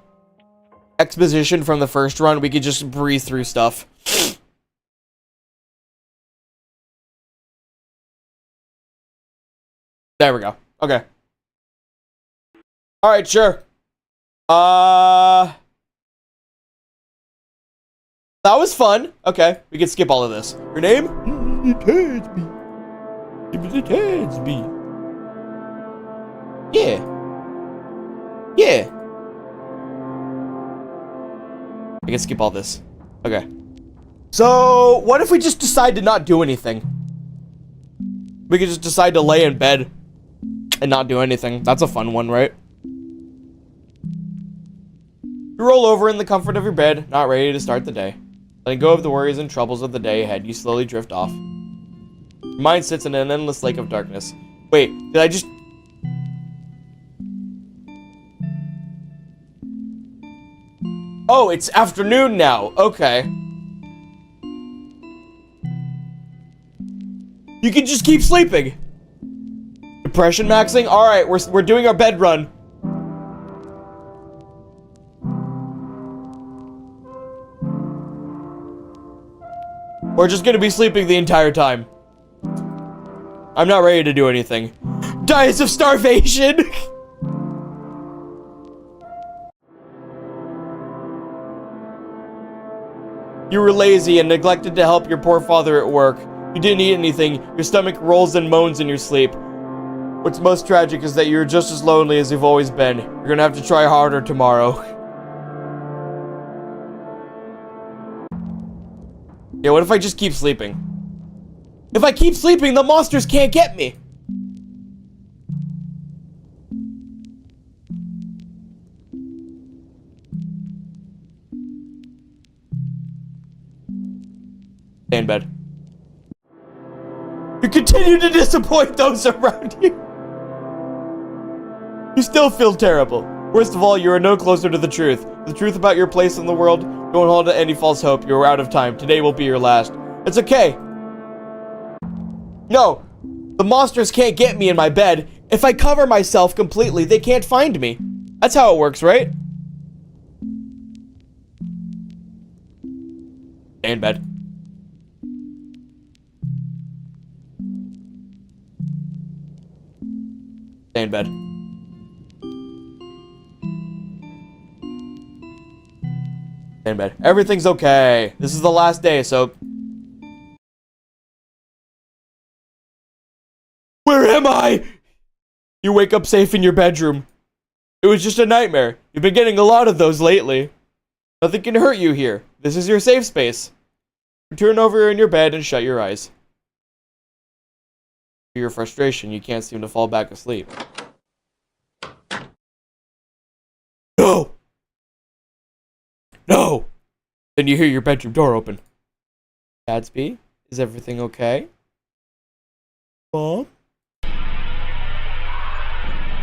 exposition from the first run, we could just breeze through stuff. There we go. Okay. Alright, sure. That was fun. Okay, we can skip all of this. Your name? Tadsby. Tadsby. Yeah. Yeah. I can skip all this. Okay. So, what if we just decide to not do anything? We could just decide to lay in bed and not do anything. That's a fun one, right? You roll over in the comfort of your bed, not ready to start the day. Letting go of the worries and troubles of the day ahead, you slowly drift off. Your mind sits in an endless lake of darkness. Wait, did I just... Oh, it's afternoon now. Okay. You can just keep sleeping. Depression maxing? Alright, we're doing our bed run. We're just gonna be sleeping the entire time. I'm not ready to do anything. Dies of starvation! You were lazy and neglected to help your poor father at work. You didn't eat anything. Your stomach rolls and moans in your sleep. What's most tragic is that you're just as lonely as you've always been. You're gonna have to try harder tomorrow. Yeah, what if I just keep sleeping? If I keep sleeping, the monsters can't get me! Stay in bed. You continue to disappoint those around you. You still feel terrible. Worst of all, you are no closer to the truth. The truth about your place in the world. Don't hold to any false hope. You are out of time. Today will be your last. It's okay. No. The monsters can't get me in my bed. If I cover myself completely, they can't find me. That's how it works, right? Stay in bed. Stay in bed. Stay in bed. Everything's okay. This is the last day, so... Where am I? You wake up safe in your bedroom. It was just a nightmare. You've been getting a lot of those lately. Nothing can hurt you here. This is your safe space. Turn over in your bed and shut your eyes. Your frustration, you can't seem to fall back asleep. No! No! Then you hear your bedroom door open. Gadsby, is everything okay? Mom?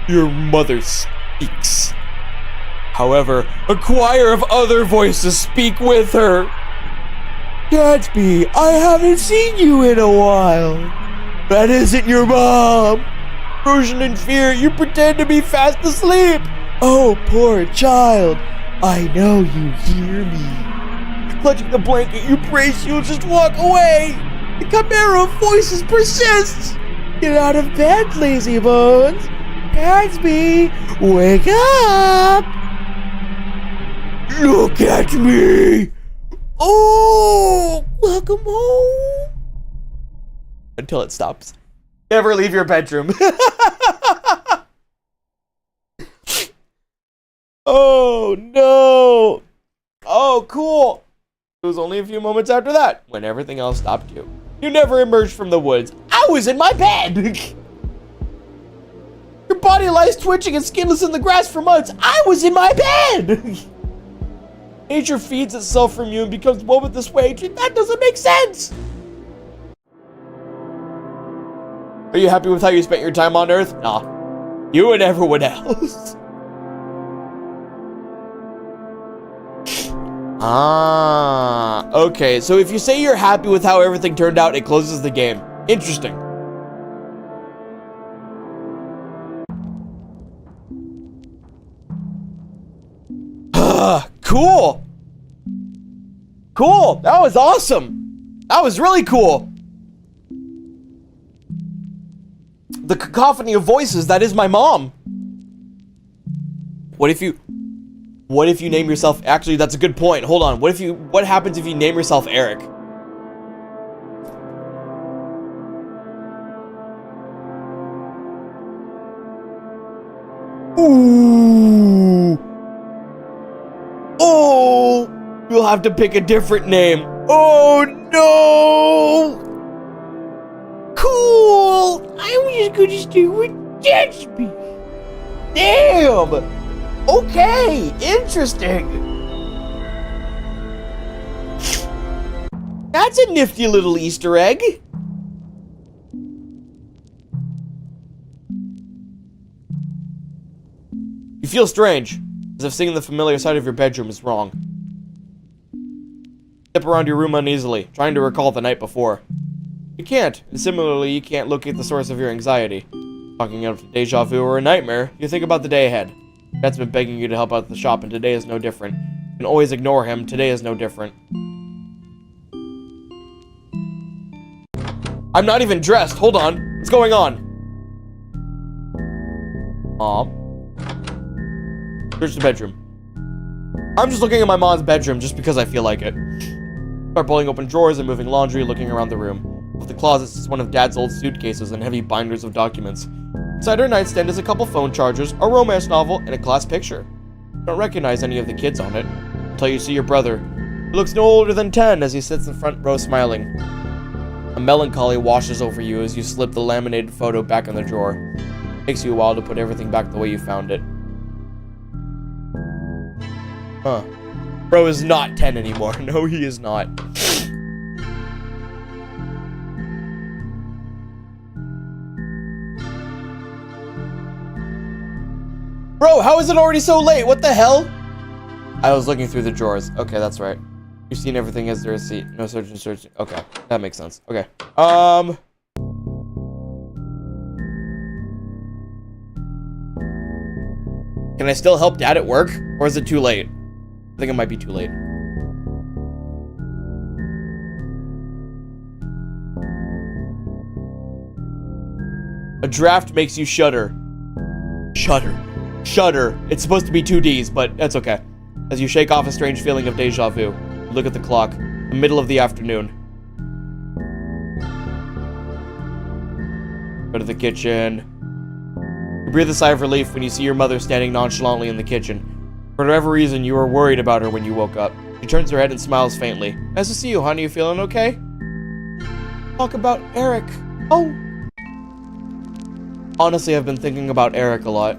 Your mother speaks. However, a choir of other voices speak with her. Gadsby, I haven't seen you in a while. That isn't your mom. Frozen in fear, you pretend to be fast asleep. Oh, poor child. I know you hear me. Clutching the blanket, you pray she'll just walk away. The chimera of voices persists. Get out of bed, lazy bones. Gadsby, wake up. Look at me. Oh, welcome home. Until it stops. Never leave your bedroom. Oh, no. Oh, cool. It was only a few moments after that, when everything else stopped you. You never emerged from the woods. I was in my bed. Your body lies twitching and skinless in the grass for months. I was in my bed. Nature feeds itself from you and becomes one with this wage. That doesn't make sense. Are you happy with how you spent your time on Earth? Nah. You and everyone else. Okay. So if you say you're happy with how everything turned out, it closes the game. Interesting. Cool. Cool. That was awesome. That was really cool. The cacophony of voices, that is my mom. What if you name yourself, actually that's a good point. Hold on. What happens if you name yourself Eric? Ooh. Oh, you'll have to pick a different name. Oh no. Cool! I'm just gonna stay with Gadsby. Damn! Okay, interesting. That's a nifty little Easter egg. You feel strange, as if seeing the familiar side of your bedroom is wrong. Step around your room uneasily, trying to recall the night before. You can't, and similarly, you can't locate the source of your anxiety. Talking of deja vu or a nightmare, you think about the day ahead. Dad's been begging you to help out at the shop, and today is no different. You can always ignore him, today is no different. I'm not even dressed, hold on. What's going on? Mom? Search the bedroom. I'm just looking at my mom's bedroom just because I feel like it. Start pulling open drawers and moving laundry, looking around the room. Of the closets is one of Dad's old suitcases and heavy binders of documents. Inside her nightstand is a couple phone chargers, a romance novel, and a class picture. You don't recognize any of the kids on it, until you see your brother. He looks no older than 10 as he sits in front row smiling. A melancholy washes over you as you slip the laminated photo back in the drawer. It takes you a while to put everything back the way you found it. Huh. Bro is not 10 anymore. No, he is not. Bro, how is it already so late? What the hell? I was looking through the drawers. Okay, that's right. You've seen everything as the receipt. No search and search. Okay, that makes sense. Okay. Can I still help Dad at work? Or is it too late? I think it might be too late. A draft makes you shudder. Shudder. Shudder. It's supposed to be 2 Ds, but that's okay. As you shake off a strange feeling of deja vu, you look at the clock. The middle of the afternoon. Go to the kitchen. You breathe a sigh of relief when you see your mother standing nonchalantly in the kitchen. For whatever reason, you were worried about her when you woke up. She turns her head and smiles faintly. Nice to see you, honey. You feeling okay? Talk about Eric. Oh. Honestly, I've been thinking about Eric a lot.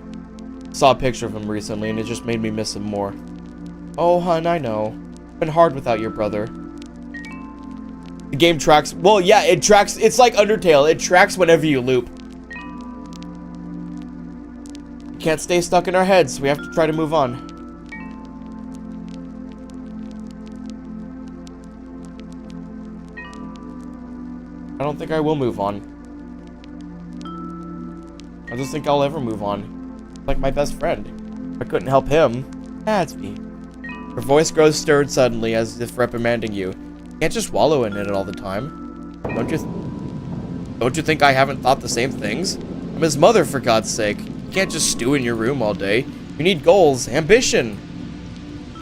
Saw a picture of him recently, and it just made me miss him more. Oh, hun, I know. It's been hard without your brother. The game tracks. Well, yeah, it tracks. It's like Undertale. It tracks whenever you loop. We can't stay stuck in our heads. We have to try to move on. I don't think I will move on. I just think I'll ever move on. Like my best friend. I couldn't help him. That's me. Her voice grows stirred suddenly, as if reprimanding you. You can't just wallow in it all the time. Don't you think I haven't thought the same things? I'm his mother, for God's sake. You can't just stew in your room all day. You need goals, ambition.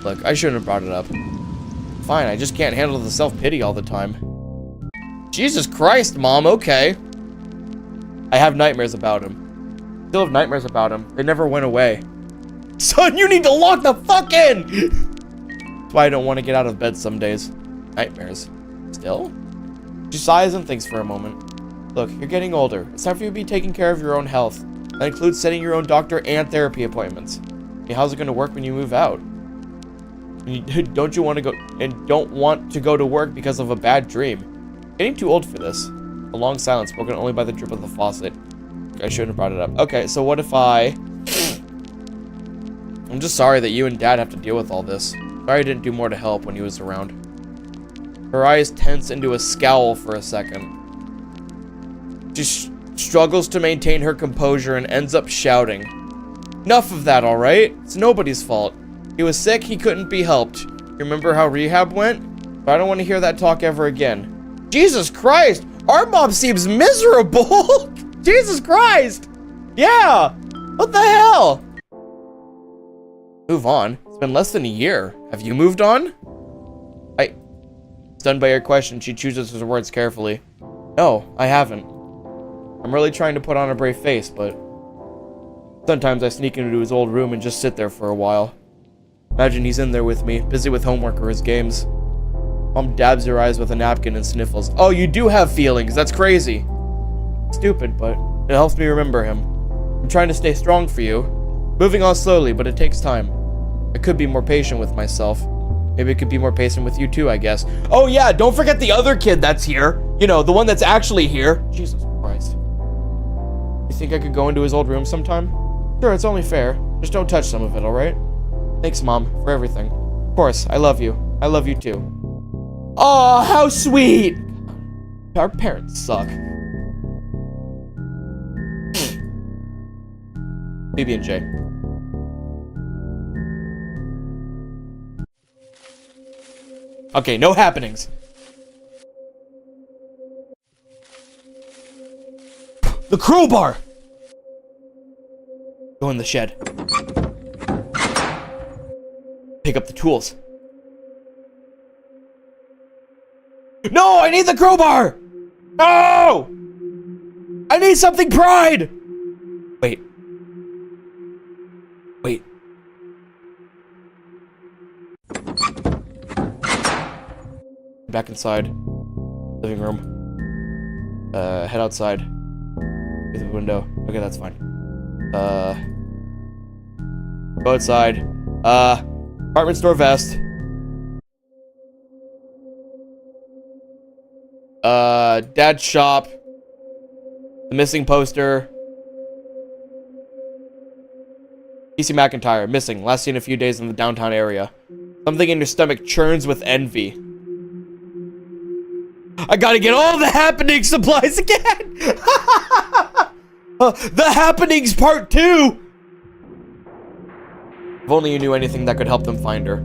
Look, I shouldn't have brought it up. Fine, I just can't handle the self-pity all the time. Jesus Christ, Mom, okay. I have nightmares about him. Still have nightmares about him. They never went away. Son, you need to lock the fuck in! That's why I don't want to get out of bed some days. Nightmares. Still? She sighs and thinks for a moment. Look, you're getting older. It's time for you to be taking care of your own health. That includes setting your own doctor and therapy appointments. Hey, how's it going to work when you move out? Don't you want to go and don't want to go to work because of a bad dream? Getting too old for this. A long silence broken only by the drip of the faucet. I shouldn't have brought it up. Okay, so what if I'm just sorry that you and Dad have to deal with all this. Sorry I didn't do more to help when he was around. Her eyes tense into a scowl for a second. She struggles to maintain her composure and ends up shouting. Enough of that, alright? It's nobody's fault. He was sick, he couldn't be helped. Remember how rehab went? But I don't want to hear that talk ever again. Jesus Christ! Our mom seems miserable! Jesus Christ! Yeah! What the hell? Move on? It's been less than a year. Have you moved on? Stunned by her question, she chooses her words carefully. No, I haven't. I'm really trying to put on a brave face, but sometimes I sneak into his old room and just sit there for a while. Imagine he's in there with me, busy with homework or his games. Mom dabs her eyes with a napkin and sniffles. Oh, you do have feelings. That's crazy. Stupid, but it helps me remember him. I'm trying to stay strong for you. Moving on slowly, but it takes time. I could be more patient with myself. Maybe I could be more patient with you too, I guess. Oh yeah, don't forget the other kid that's here. You know, the one that's actually here. Jesus Christ. You think I could go into his old room sometime? Sure, it's only fair. Just don't touch some of it, alright? Thanks, Mom, for everything. Of course, I love you. I love you too. Oh, how sweet! Our parents suck. BB&J. Okay, no happenings. The crowbar! Go in the shed. Pick up the tools. No, I need the crowbar! No! I need something pried! Wait. Back inside. Living room. Head outside. Through the window. Okay, that's fine. Go outside. Apartment store vest. Dad's shop. The missing poster. PC McIntyre, missing. Last seen a few days in the downtown area. Something in your stomach churns with envy. I gotta get all the happening supplies again! The happenings part 2! If only you knew anything that could help them find her.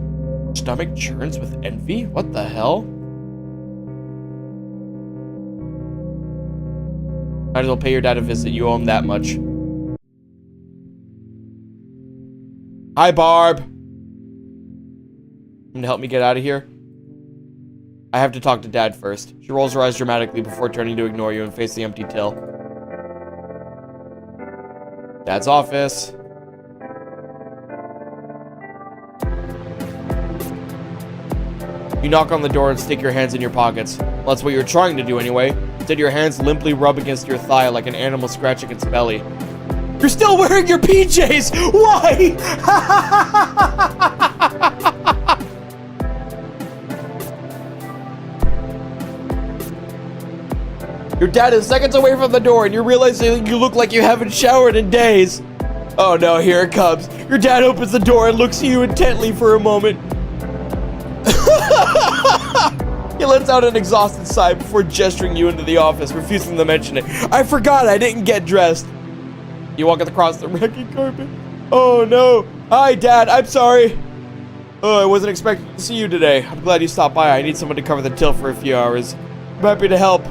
Stomach churns with envy? What the hell? Might as well pay your dad a visit, you owe him that much. Hi, Barb. Can you help me get out of here? I have to talk to Dad first. She rolls her eyes dramatically before turning to ignore you and face the empty till. Dad's office. You knock on the door and stick your hands in your pockets. Well, that's what you're trying to do anyway. Instead, your hands limply rub against your thigh like an animal scratching its belly. You're still wearing your PJs! Why? Your dad is seconds away from the door and you realize you look like you haven't showered in days. Oh no, here it comes. Your dad opens the door and looks at you intently for a moment. He lets out an exhausted sigh before gesturing you into the office, refusing to mention it. I forgot I didn't get dressed. You walk across the wrecking carpet. Oh no. Hi, Dad. I'm sorry. Oh, I wasn't expecting to see you today. I'm glad you stopped by. I need someone to cover the till for a few hours. I'm happy to help.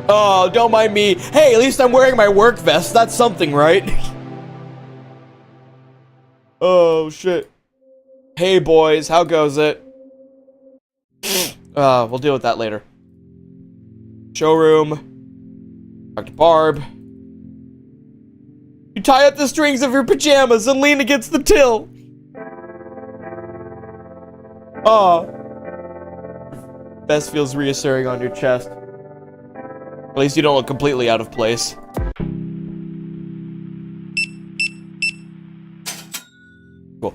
Oh, don't mind me. Hey, at least I'm wearing my work vest. That's something, right? Oh, shit. Hey, boys. How goes it? We'll deal with that later. Showroom. Talk to Barb. You tie up the strings of your pajamas and lean against the till. Aw. Vest feels reassuring on your chest. At least you don't look completely out of place. Cool.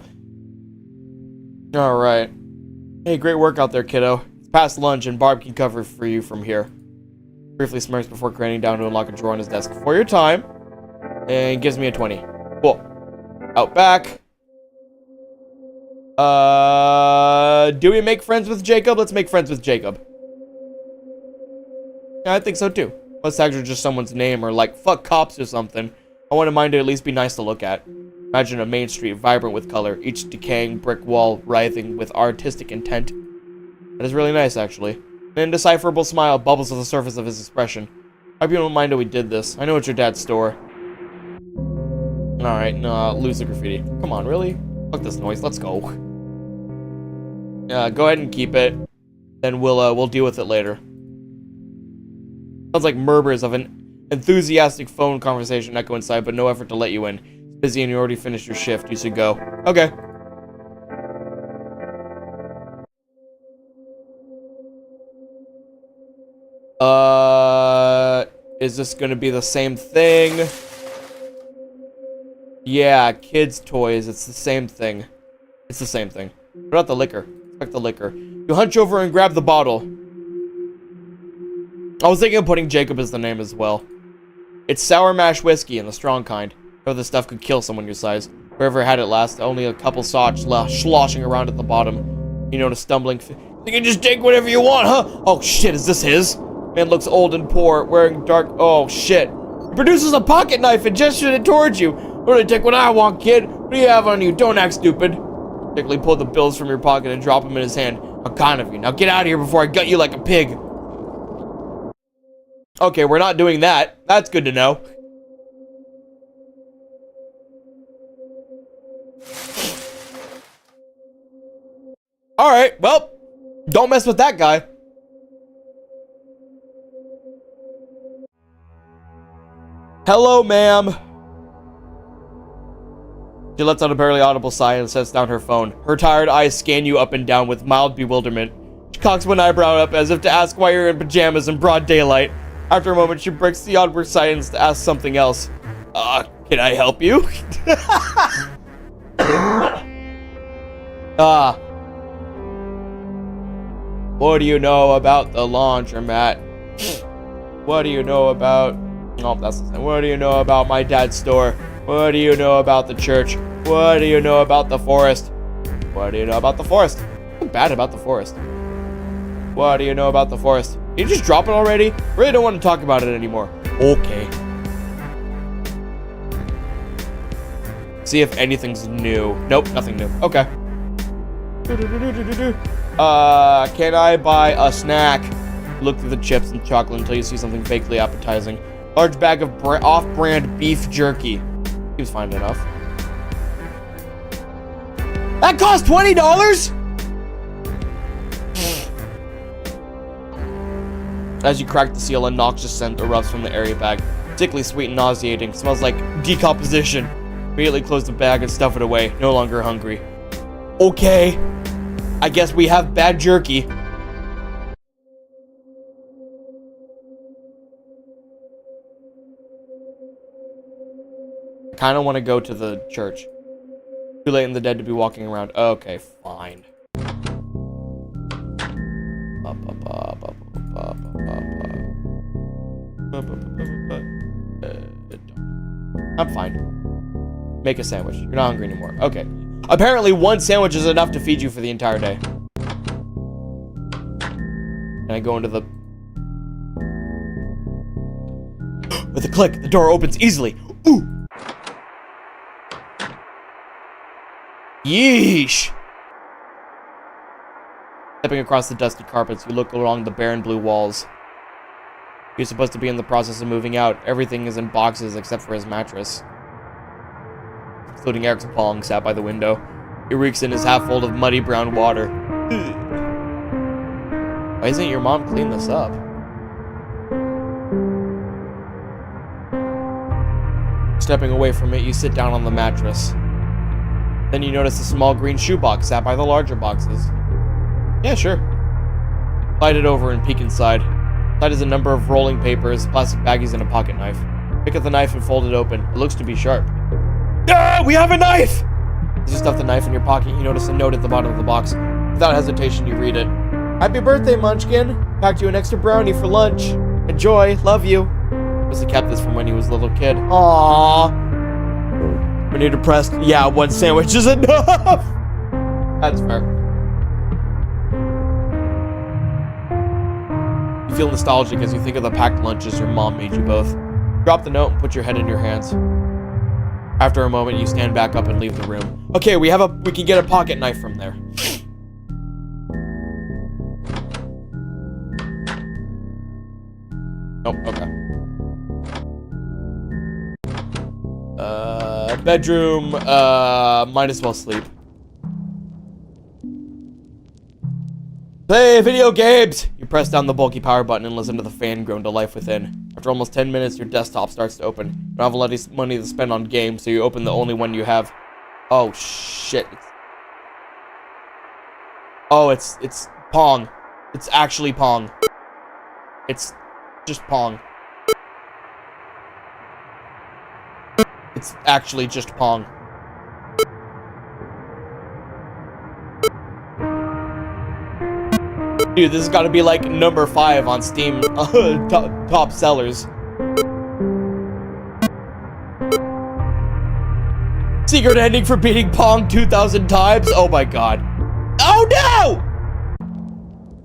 Alright. Hey, great work out there, kiddo. It's past lunch and Barb can cover for you from here. Briefly smirks before craning down to unlock a drawer on his desk. For your time. And gives me a 20. Cool. Out back. Do we make friends with Jacob? Let's make friends with Jacob. Yeah, I think so too. Unless tags are just someone's name or like fuck cops or something. I wouldn't mind to at least be nice to look at. Imagine a main street vibrant with color, each decaying brick wall writhing with artistic intent. That is really nice, actually. An indecipherable smile bubbles on the surface of his expression. I hope you don't mind that we did this. I know it's your dad's store. Alright, no, lose the graffiti. Come on, really? Fuck this noise, let's go. Go ahead and keep it. Then we'll deal with it later. Sounds like murmurs of an enthusiastic phone conversation echo inside, but no effort to let you in. It's busy and you already finished your shift. You should go. Okay. Is this gonna be the same thing? Yeah, kids' toys. It's the same thing. It's the same thing. What about the liquor? Expect the liquor. You hunch over and grab the bottle. I was thinking of putting Jacob as the name as well. It's sour mash whiskey and the strong kind. Though this stuff could kill someone your size. Whoever had it last, only a couple saw it sloshing around at the bottom. You notice stumbling. You can just take whatever you want, huh? Oh shit, is this his? Man looks old and poor, wearing dark. Oh shit. He produces a pocket knife and gestures it towards you. Only take what I want, kid. What do you have on you? Don't act stupid. Quickly pull the bills from your pocket and drop them in his hand. How kind of you. Now get out of here before I gut you like a pig. Okay, we're not doing that. That's good to know. Alright, well, don't mess with that guy. Hello, ma'am. She lets out a barely audible sigh and sets down her phone. Her tired eyes scan you up and down with mild bewilderment. She cocks one eyebrow up as if to ask why you're in pajamas in broad daylight. After a moment, she breaks the awkward silence to ask something else. Can I help you? What do you know about the laundromat? What do you know about... Oh, that's the same. What do you know about my dad's store? What do you know about the church? What do you know about the forest? What do you know about the forest? What's bad about the forest? What do you know about the forest? Can you just drop it already? Really don't want to talk about it anymore. Okay. See if anything's new. Nope, nothing new. Okay. Can I buy a snack? Look through the chips and chocolate until you see something vaguely appetizing. Large bag of off-brand beef jerky. Seems fine enough. That cost $20? As you crack the seal, a noxious scent erupts from the area bag. Particularly sweet and nauseating. Smells like decomposition. Immediately close the bag and stuff it away. No longer hungry. Okay. I guess we have bad jerky. I kind of want to go to the church. Too late in the dead to be walking around. Okay, fine. I'm fine. Make a sandwich. You're not hungry anymore. Okay. Apparently, one sandwich is enough to feed you for the entire day. Can I go into the... With a click, the door opens easily. Ooh! Yeesh! Stepping across the dusty carpets, you look along the barren blue walls. You're supposed to be in the process of moving out. Everything is in boxes except for his mattress. Including Eric's Pong sat by the window. He reeks in his half full of muddy brown water. Why isn't your mom clean this up? Stepping away from it, you sit down on the mattress. Then you notice a small green shoebox sat by the larger boxes. Yeah, sure. Slide it over and peek inside. Inside is a number of rolling papers, plastic baggies, and a pocket knife. Pick up the knife and fold it open. It looks to be sharp. Ah, we have a knife! As you stuff the knife in your pocket, you notice a note at the bottom of the box. Without hesitation, you read it. Happy birthday, Munchkin. Packed you an extra brownie for lunch. Enjoy. Love you. Must have kept this from when he was a little kid. Aww. When you're depressed, yeah, one sandwich is enough. That's fair. You feel nostalgic as you think of the packed lunches your mom made you both. Drop the note and put your head in your hands. After a moment, you stand back up and leave the room. Okay, we can get a pocket knife from there. Nope, okay. Bedroom, might as well sleep. Play video games! You press down the bulky power button and listen to the fan groan to life within. After almost 10 minutes, your desktop starts to open. You don't have a lot of money to spend on games, so you open the only one you have. Oh, shit. Oh, it's Pong. It's actually Pong. It's just Pong. It's actually just Pong. Dude, this has got to be like number 5 on Steam top sellers. Secret ending for beating Pong 2,000 times? Oh my god. Oh no!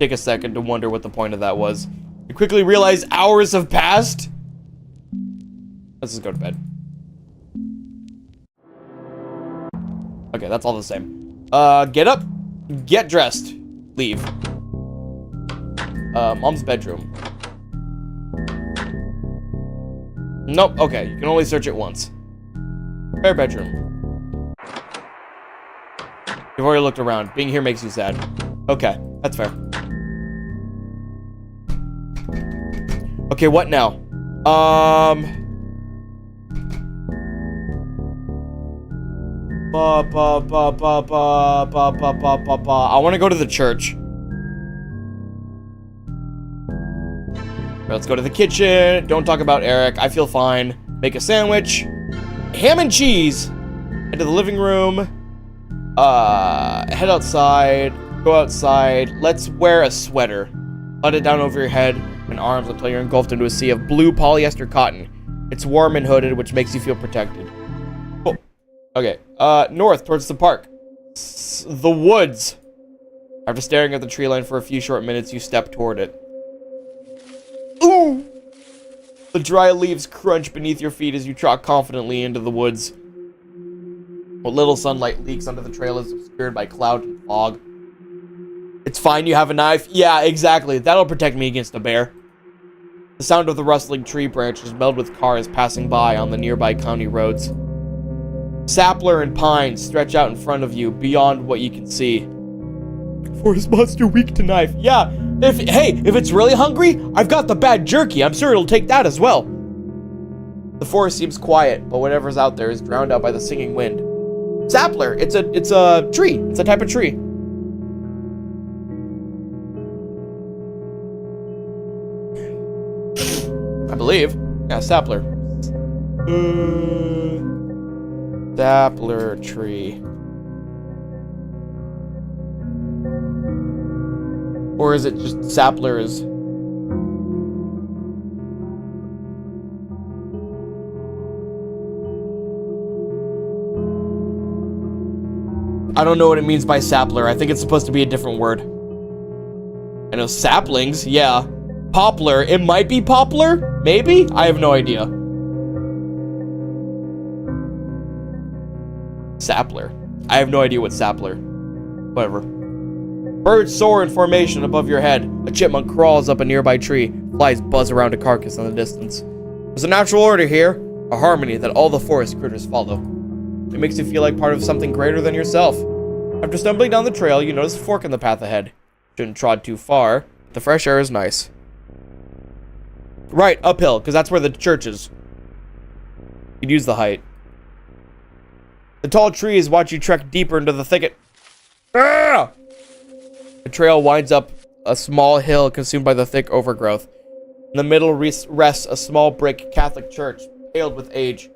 Take a second to wonder what the point of that was. You quickly realize hours have passed. Let's just go to bed. Okay, that's all the same. Get up, get dressed, leave. Mom's bedroom. Nope, okay, you can only search it once. Spare bedroom. You've already looked around. Being here makes you sad. Okay, that's fair. Okay, what now? I want to go to the church. Let's go to the kitchen. Don't talk about Eric. I feel fine. Make a sandwich. Ham and cheese. Into the living room. Head outside. Go outside. Let's wear a sweater. Let it down over your head and arms until you're engulfed into a sea of blue polyester cotton. It's warm and hooded, which makes you feel protected. Cool. Okay. North towards the park. The woods. After staring at the tree line for a few short minutes, you step toward it. Ooh! The dry leaves crunch beneath your feet as you trot confidently into the woods. What little sunlight leaks onto the trail is obscured by cloud and fog. It's fine, you have a knife. Yeah, exactly. That'll protect me against a bear. The sound of the rustling tree branches meld with cars passing by on the nearby county roads. Sapler and pine stretch out in front of you beyond what you can see. Forest monster weak to knife. Yeah, if it's really hungry, I've got the bad jerky. I'm sure it'll take that as well. The forest seems quiet, but whatever's out there is drowned out by the singing wind. Sapler, it's a tree. It's a type of tree. I believe. Yeah, sapler. Sapler tree. Or is it just saplers? I don't know what it means by sapler. I think it's supposed to be a different word. I know saplings, yeah. Poplar, it might be poplar? Maybe? I have no idea. Sapler. I have no idea what sapler. Whatever. Birds soar in formation above your head. A chipmunk crawls up a nearby tree. Flies buzz around a carcass in the distance. There's a natural order here. A harmony that all the forest critters follow. It makes you feel like part of something greater than yourself. After stumbling down the trail, you notice a fork in the path ahead. Shouldn't trod too far. The fresh air is nice. Right, uphill, because that's where the church is. You'd use the height. The tall trees watch you trek deeper into the thicket. Ah! The trail winds up a small hill consumed by the thick overgrowth. In the middle rests a small brick Catholic church, paled with age.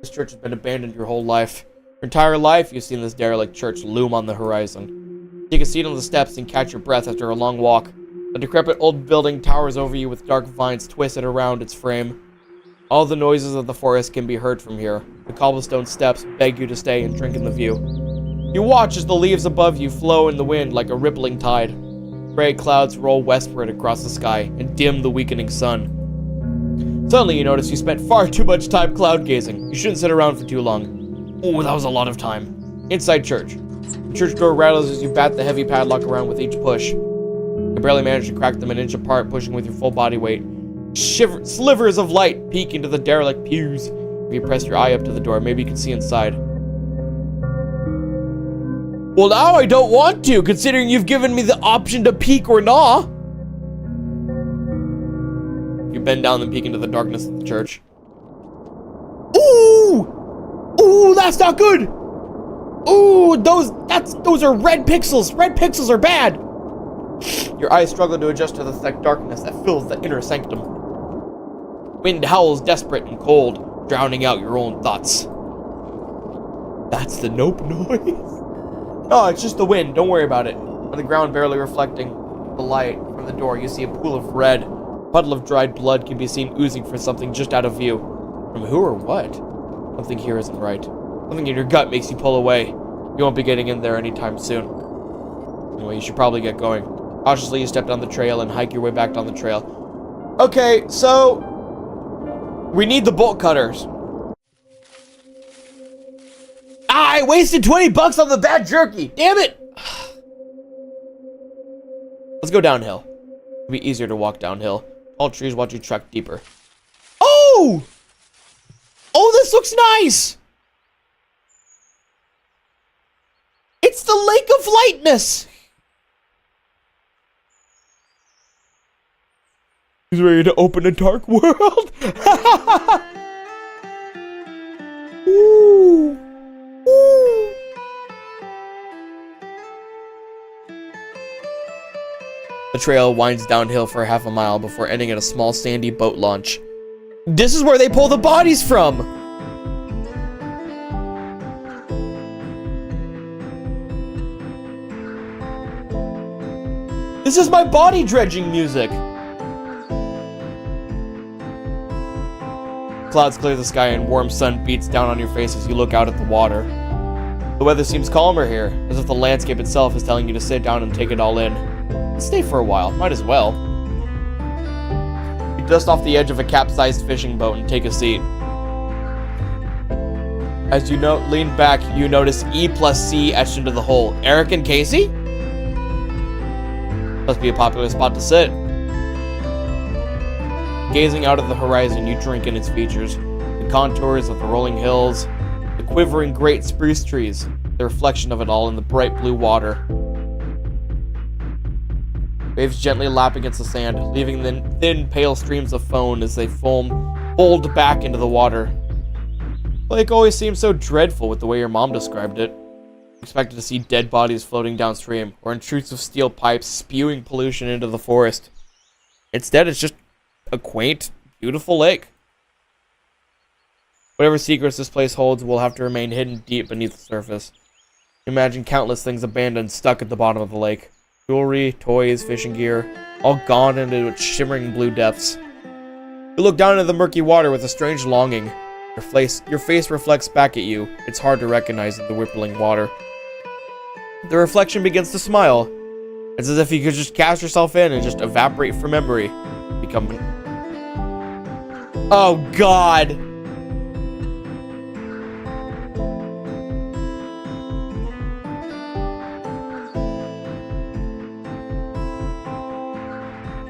This church has been abandoned your whole life. Your entire life, you've seen this derelict church loom on the horizon. Take a seat on the steps and catch your breath after a long walk. The decrepit old building towers over you with dark vines twisted around its frame. All the noises of the forest can be heard from here. The cobblestone steps beg you to stay and drink in the view. You watch as the leaves above you flow in the wind like a rippling tide. Gray clouds roll westward across the sky and dim the weakening sun. Suddenly you notice you spent far too much time cloud gazing. You shouldn't sit around for too long. Oh, that was a lot of time. Inside church. The church door rattles as you bat the heavy padlock around with each push. You barely manage to crack them an inch apart, pushing with your full body weight. Slivers of light peek into the derelict pews. If you press your eye up to the door, maybe you can see inside. Well, now I don't want to, considering you've given me the option to peek or not. You bend down and peek into the darkness of the church. Ooh! Ooh, that's not good! Ooh, those are red pixels! Red pixels are bad! Your eyes struggle to adjust to the thick darkness that fills the inner sanctum. Wind howls desperate and cold, drowning out your own thoughts. That's the nope noise. Oh, it's just the wind. Don't worry about it. On the ground, barely reflecting the light from the door, you see a pool of red. A puddle of dried blood can be seen oozing from something just out of view. From who or what? Something here isn't right. Something in your gut makes you pull away. You won't be getting in there anytime soon. Anyway, you should probably get going. Cautiously, you step down the trail and hike your way back down the trail. Okay, so we need the bolt cutters. I wasted 20 bucks on the bad jerky. Damn it. Let's go downhill. It'll be easier to walk downhill. Tall trees watch you trek deeper. Oh! Oh, this looks nice. It's the Lake of Lightness. He's ready to open a dark world. Ooh. Ooh. The trail winds downhill for half a mile before ending at a small sandy boat launch. This is where they pull the bodies from! This is my body dredging music! Clouds clear the sky and warm sun beats down on your face as you look out at the water. The weather seems calmer here, as if the landscape itself is telling you to sit down and take it all in. Let's stay for a while, might as well. You dust off the edge of a capsized fishing boat and take a seat. As you lean back, you notice E plus C etched into the hole. Eric and Casey? Must be a popular spot to sit. Gazing out at the horizon, you drink in its features. The contours of the rolling hills, the quivering great spruce trees, the reflection of it all in the bright blue water. Waves gently lap against the sand, leaving thin, pale streams of foam as they fold back into the water. The lake always seemed so dreadful with the way your mom described it. I expected to see dead bodies floating downstream, or intrusive steel pipes spewing pollution into the forest. Instead, it's just a quaint, beautiful lake. Whatever secrets this place holds will have to remain hidden deep beneath the surface. Imagine countless things abandoned, stuck at the bottom of the lake. Jewelry, toys, fishing gear, all gone into its shimmering blue depths. You look down into the murky water with a strange longing. Your face reflects back at you. It's hard to recognize in the rippling water. The reflection begins to smile. It's as if you could just cast yourself in and just evaporate from memory. Become... Oh, God!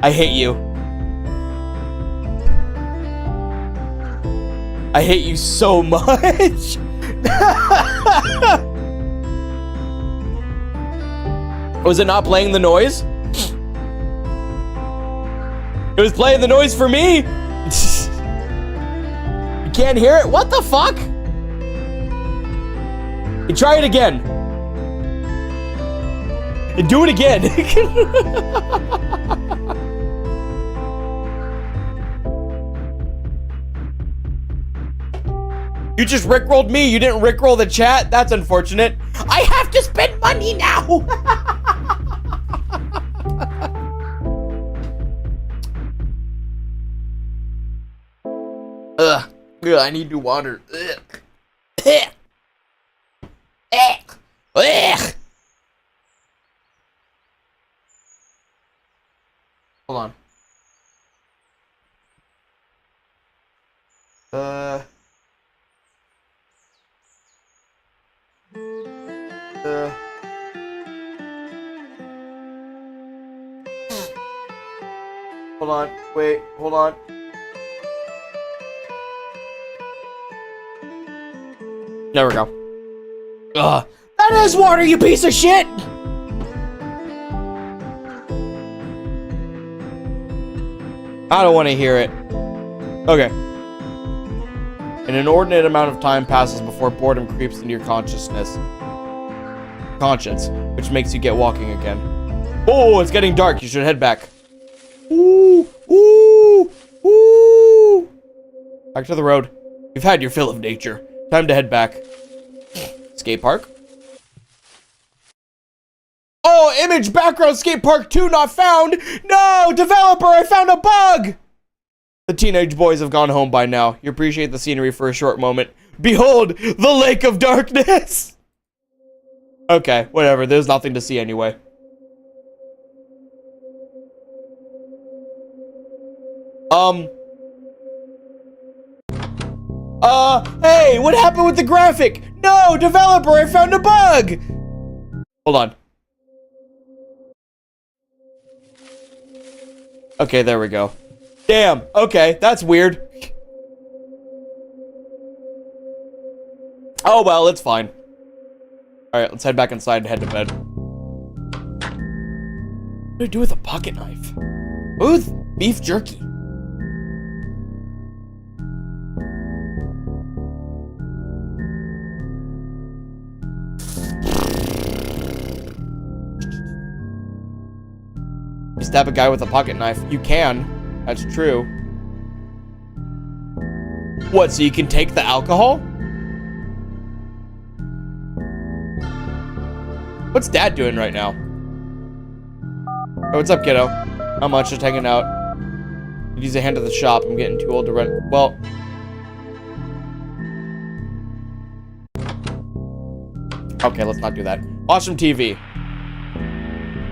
I hate you. I hate you so much. Was it not playing the noise? It was playing the noise for me. You can't hear it? What the fuck? You try it again. And do it again. You just rickrolled me, you didn't rickroll the chat? That's unfortunate. I have to spend money now! Ugh, I need new water. Ugh. Hold on. Hold on. Wait. Hold on. There we go. Ugh. That is water, you piece of shit! I don't want to hear it. Okay. An inordinate amount of time passes before boredom creeps into your conscience, which makes you get walking again. Oh, it's getting dark. You should head back. Ooh, ooh, ooh. Back to the road. You've had your fill of nature. Time to head back. Skate park. Oh, image background skate park 2 not found. No, developer, I found a bug. The teenage boys have gone home by now. You appreciate the scenery for a short moment. Behold, the lake of darkness. Okay, whatever. There's nothing to see anyway. Hey, what happened with the graphic? No, developer, I found a bug! Hold on. Okay, there we go. Damn, okay, that's weird. Oh well, it's fine. Alright, let's head back inside and head to bed. What do I do with a pocket knife? Ooh, beef jerky. You stab a guy with a pocket knife. You can. That's true. What, so you can take the alcohol? What's Dad doing right now? Oh, what's up, kiddo? Not much, just hanging out. Could use a hand at the shop. I'm getting too old to rent. Well. Okay, let's not do that. Watch some TV.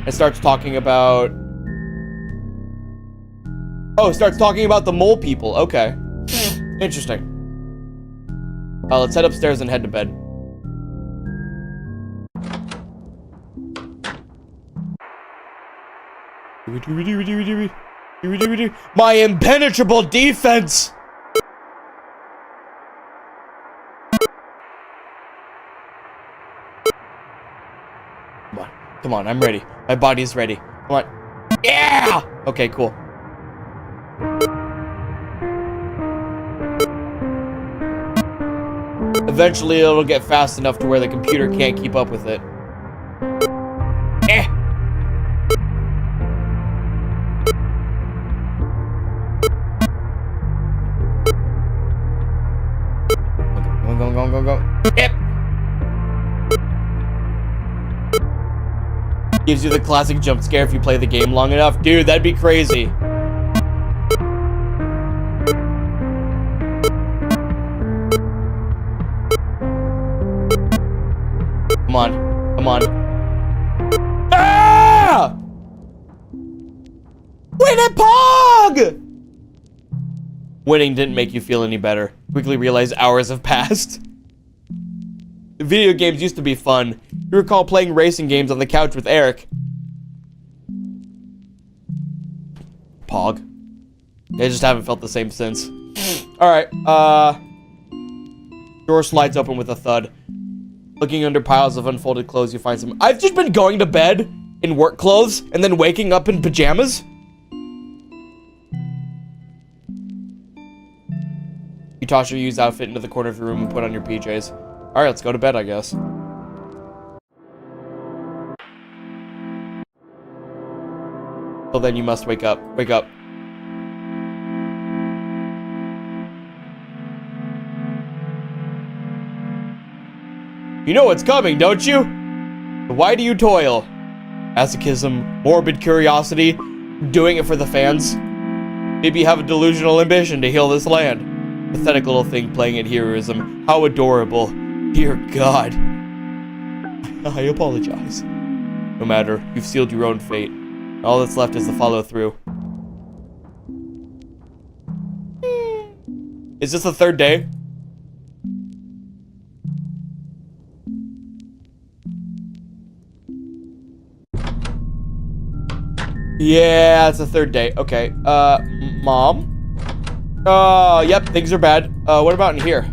It starts talking about... Oh, it starts talking about the mole people. Okay. Interesting. Let's head upstairs and head to bed. My impenetrable defense! Come on. Come on, I'm ready. My body's ready. Come on. Yeah! Okay, cool. Eventually, it'll get fast enough to where the computer can't keep up with it. Eh! Go. Yep! Gives you the classic jump scare if you play the game long enough. Dude, that'd be crazy. Come on. Come on. Ah! Win it, Pog! Winning didn't make you feel any better. Quickly realize hours have passed. Video games used to be fun. You recall playing racing games on the couch with Eric. Pog. I just haven't felt the same since. Alright, door slides open with a thud. Looking under piles of unfolded clothes, you find some... I've just been going to bed in work clothes and then waking up in pajamas. You toss your used outfit into the corner of your room and put on your PJs. Alright, let's go to bed, I guess. Well, then you must wake up. Wake up. You know what's coming, don't you? But why do you toil? Masochism, morbid curiosity, doing it for the fans. Maybe you have a delusional ambition to heal this land. Pathetic little thing playing at heroism. How adorable. Dear God. I apologize. No matter, you've sealed your own fate. All that's left is the follow-through. Is this the third day? Yeah, it's the third day. Okay. Mom? Yep, things are bad. What about in here?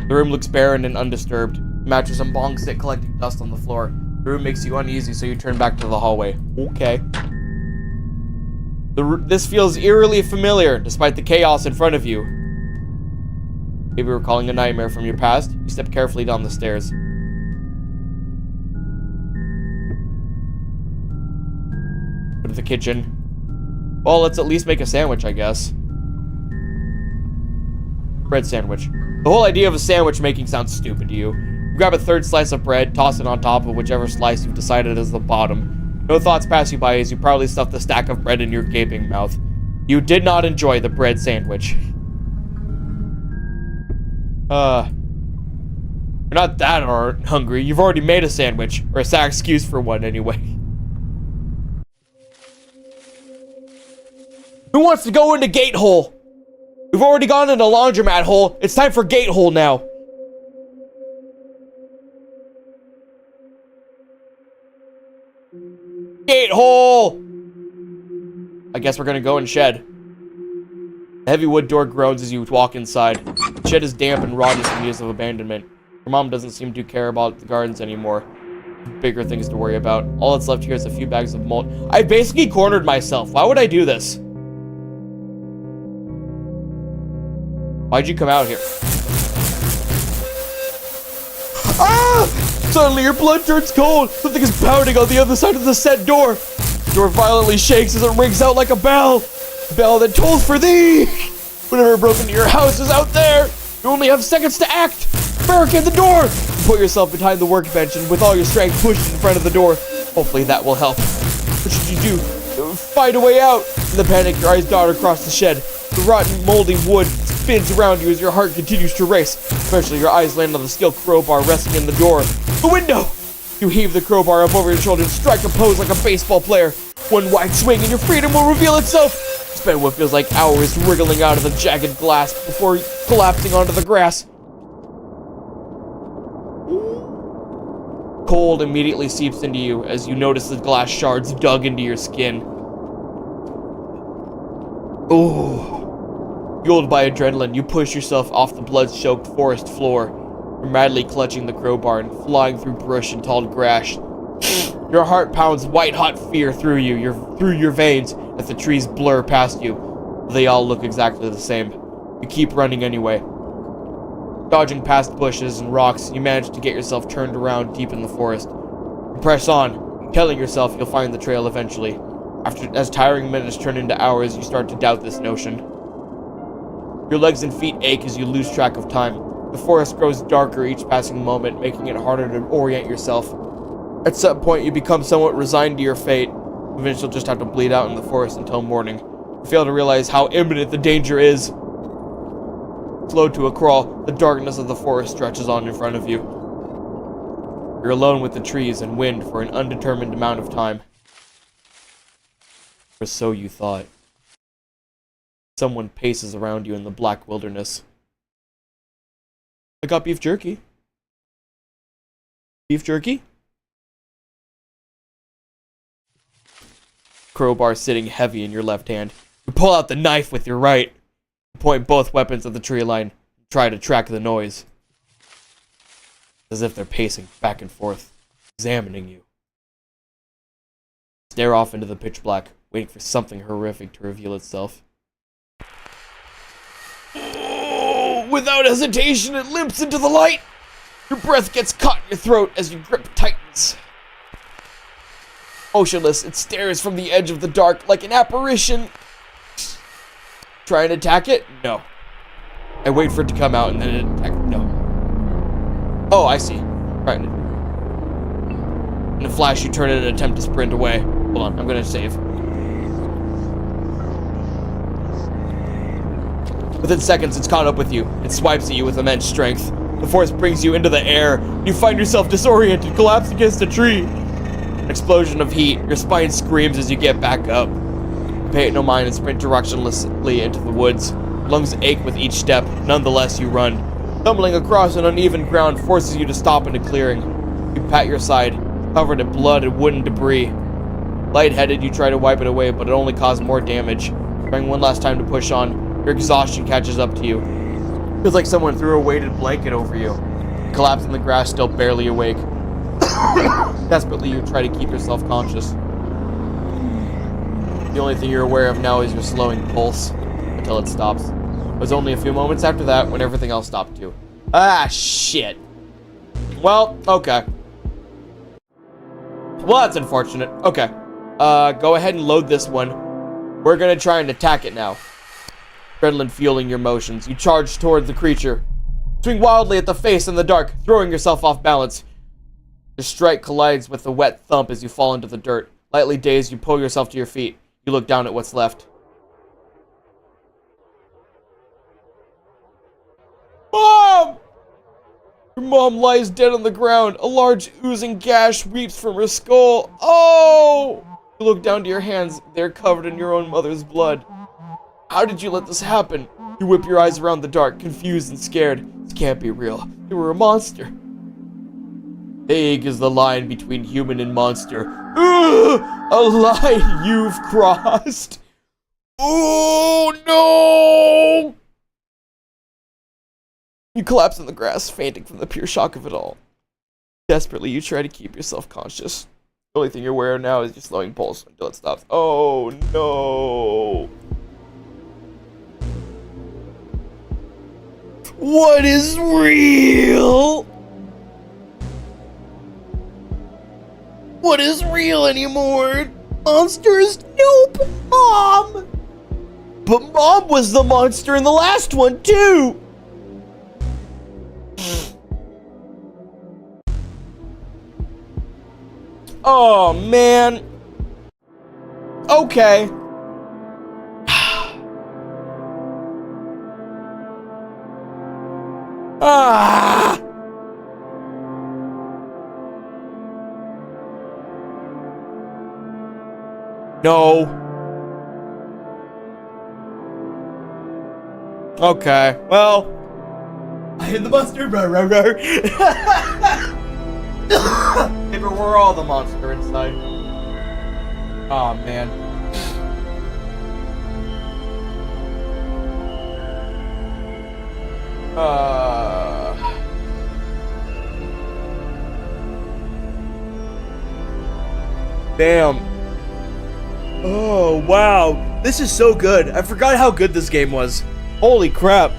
The room looks barren and undisturbed. Mattress and bong sit collecting dust on the floor. The room makes you uneasy, so you turn back to the hallway. Okay. This feels eerily familiar, despite the chaos in front of you. Maybe recalling a nightmare from your past, you step carefully down the stairs. Go to the kitchen. Well, let's at least make a sandwich, I guess. Bread sandwich. The whole idea of a sandwich making sounds stupid to you. You grab a third slice of bread, toss it on top of whichever slice you've decided is the bottom. No thoughts pass you by as you proudly stuff the stack of bread in your gaping mouth. You did not enjoy the bread sandwich. You're not that hungry. You've already made a sandwich. Or a sad excuse for one, anyway. Who wants to go into gate hole? We've already gone into laundromat hole. It's time for gate hole now. Gate hole! I guess we're gonna go in shed. The heavy wood door groans as you walk inside. The shed is damp and rotted from years of abandonment. Your mom doesn't seem to care about the gardens anymore. Bigger things to worry about. All that's left here is a few bags of mold. I basically cornered myself. Why would I do this? Why'd you come out here? Ah! Suddenly your blood turns cold. Something is pounding on the other side of the set door. The door violently shakes as it rings out like a bell. A bell that tolls for thee. Whatever broke into your house is out there. You only have seconds to act. Barricade the door. You put yourself behind the workbench and with all your strength push it in front of the door. Hopefully that will help. What should you do? Find a way out. In the panic, your eyes dart across the shed. The rotten, moldy wood spins around you as your heart continues to race. Eventually, your eyes land on the steel crowbar resting in the door. The window! You heave the crowbar up over your shoulder and strike a pose like a baseball player. One wide swing and your freedom will reveal itself. Spend what feels like hours wriggling out of the jagged glass before collapsing onto the grass. Cold immediately seeps into you as you notice the glass shards dug into your skin. Ooh. Fueled by adrenaline, you push yourself off the blood-soaked forest floor. You're madly clutching the crowbar and flying through brush and tall grass. Your heart pounds white-hot fear through your veins as the trees blur past you. They all look exactly the same. You keep running anyway. Dodging past bushes and rocks, you manage to get yourself turned around deep in the forest. You press on, telling yourself you'll find the trail eventually. As tiring minutes turn into hours, you start to doubt this notion. Your legs and feet ache as you lose track of time. The forest grows darker each passing moment, making it harder to orient yourself. At some point, you become somewhat resigned to your fate. Eventually, you'll just have to bleed out in the forest until morning. You fail to realize how imminent the danger is. Slow to a crawl, the darkness of the forest stretches on in front of you. You're alone with the trees and wind for an undetermined amount of time. Or so you thought. Someone paces around you in the black wilderness. I got beef jerky. Beef jerky? Crowbar sitting heavy in your left hand. You pull out the knife with your right. You point both weapons at the tree line. Try to track the noise. As if they're pacing back and forth, examining you. Stare off into the pitch black, waiting for something horrific to reveal itself. Oh, without hesitation, it limps into the light. Your breath gets caught in your throat as your grip tightens. Motionless, it stares from the edge of the dark like an apparition. Try and attack it? No. I wait for it to come out and then it attack. No. Oh, I see. Right. In a flash, you turn it and attempt to sprint away. Hold on, I'm gonna save. Within seconds, it's caught up with you. It swipes at you with immense strength. The force brings you into the air. You find yourself disoriented, collapsed against a tree. An explosion of heat. Your spine screams as you get back up. You pay it no mind and sprint directionlessly into the woods. Lungs ache with each step. Nonetheless, you run. Stumbling across an uneven ground forces you to stop in a clearing. You pat your side, covered in blood and wooden debris. Lightheaded, you try to wipe it away, but it only caused more damage. Trying one last time to push on, your exhaustion catches up to you. Feels like someone threw a weighted blanket over you. You collapse in the grass, still barely awake. Desperately, you try to keep yourself conscious. The only thing you're aware of now is your slowing pulse, until it stops. It was only a few moments after that when everything else stopped too. Ah, shit. Well, okay. Well, that's unfortunate. Okay. Go ahead and load this one. We're gonna try and attack it now. Adrenaline fueling your motions. You charge toward the creature. Swing wildly at the face in the dark, throwing yourself off balance. Your strike collides with a wet thump as you fall into the dirt. Lightly dazed, you pull yourself to your feet. You look down at what's left. Mom! Your mom lies dead on the ground. A large oozing gash weeps from her skull. Oh! You look down to your hands. They're covered in your own mother's blood. How did you let this happen? You whip your eyes around the dark, confused and scared. This can't be real. You were a monster. Vague is the line between human and monster. Ugh! A line you've crossed. Oh, no! You collapse in the grass, fainting from the pure shock of it all. Desperately, you try to keep yourself conscious. The only thing you're aware of now is your slowing pulse until it stops. Oh, no. What is real? What is real anymore? Monsters? Nope. Mom! But Mom was the monster in the last one, too! Oh, man. Okay. Ah! No. Okay, well. I hit the mustard, bro. If it were all the monster inside. Oh, man. Damn. Oh, wow. This is so good. I forgot how good this game was. Holy crap.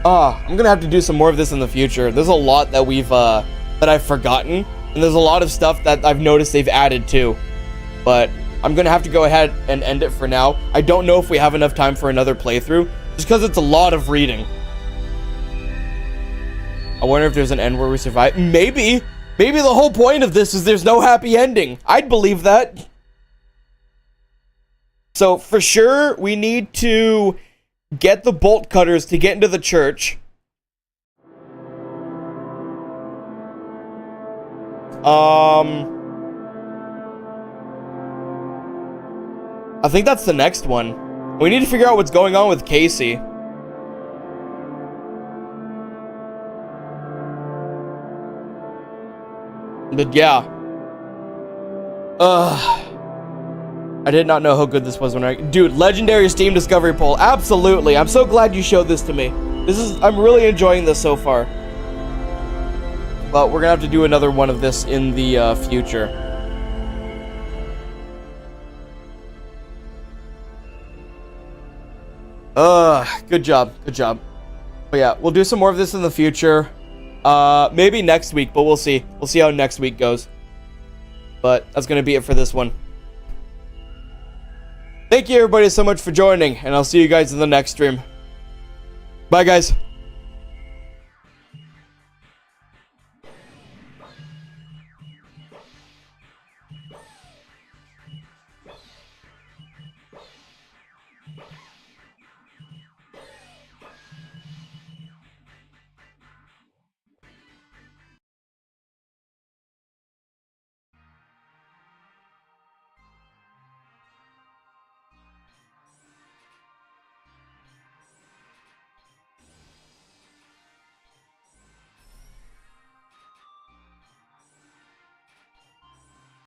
I'm gonna have to do some more of this in the future. There's a lot that that I've forgotten, and there's a lot of stuff that I've noticed they've added too. But I'm gonna have to go ahead and end it for now. I don't know if we have enough time for another playthrough, just because it's a lot of reading. I wonder if there's an end where we survive. Maybe. Maybe the whole point of this is there's no happy ending. I'd believe that. So, for sure, we need to get the bolt cutters to get into the church. I think that's the next one. We need to figure out what's going on with Casey. But yeah. I did not know how good this was when Dude, legendary Steam Discovery Poll. Absolutely. I'm so glad you showed this to me. I'm really enjoying this so far. But we're gonna have to do another one of this in the future. Good job. Good job. But yeah, we'll do some more of this in the future. Maybe next week, but we'll see. We'll see how next week goes. But that's gonna be it for this one. Thank you everybody so much for joining, and I'll see you guys in the next stream. Bye guys.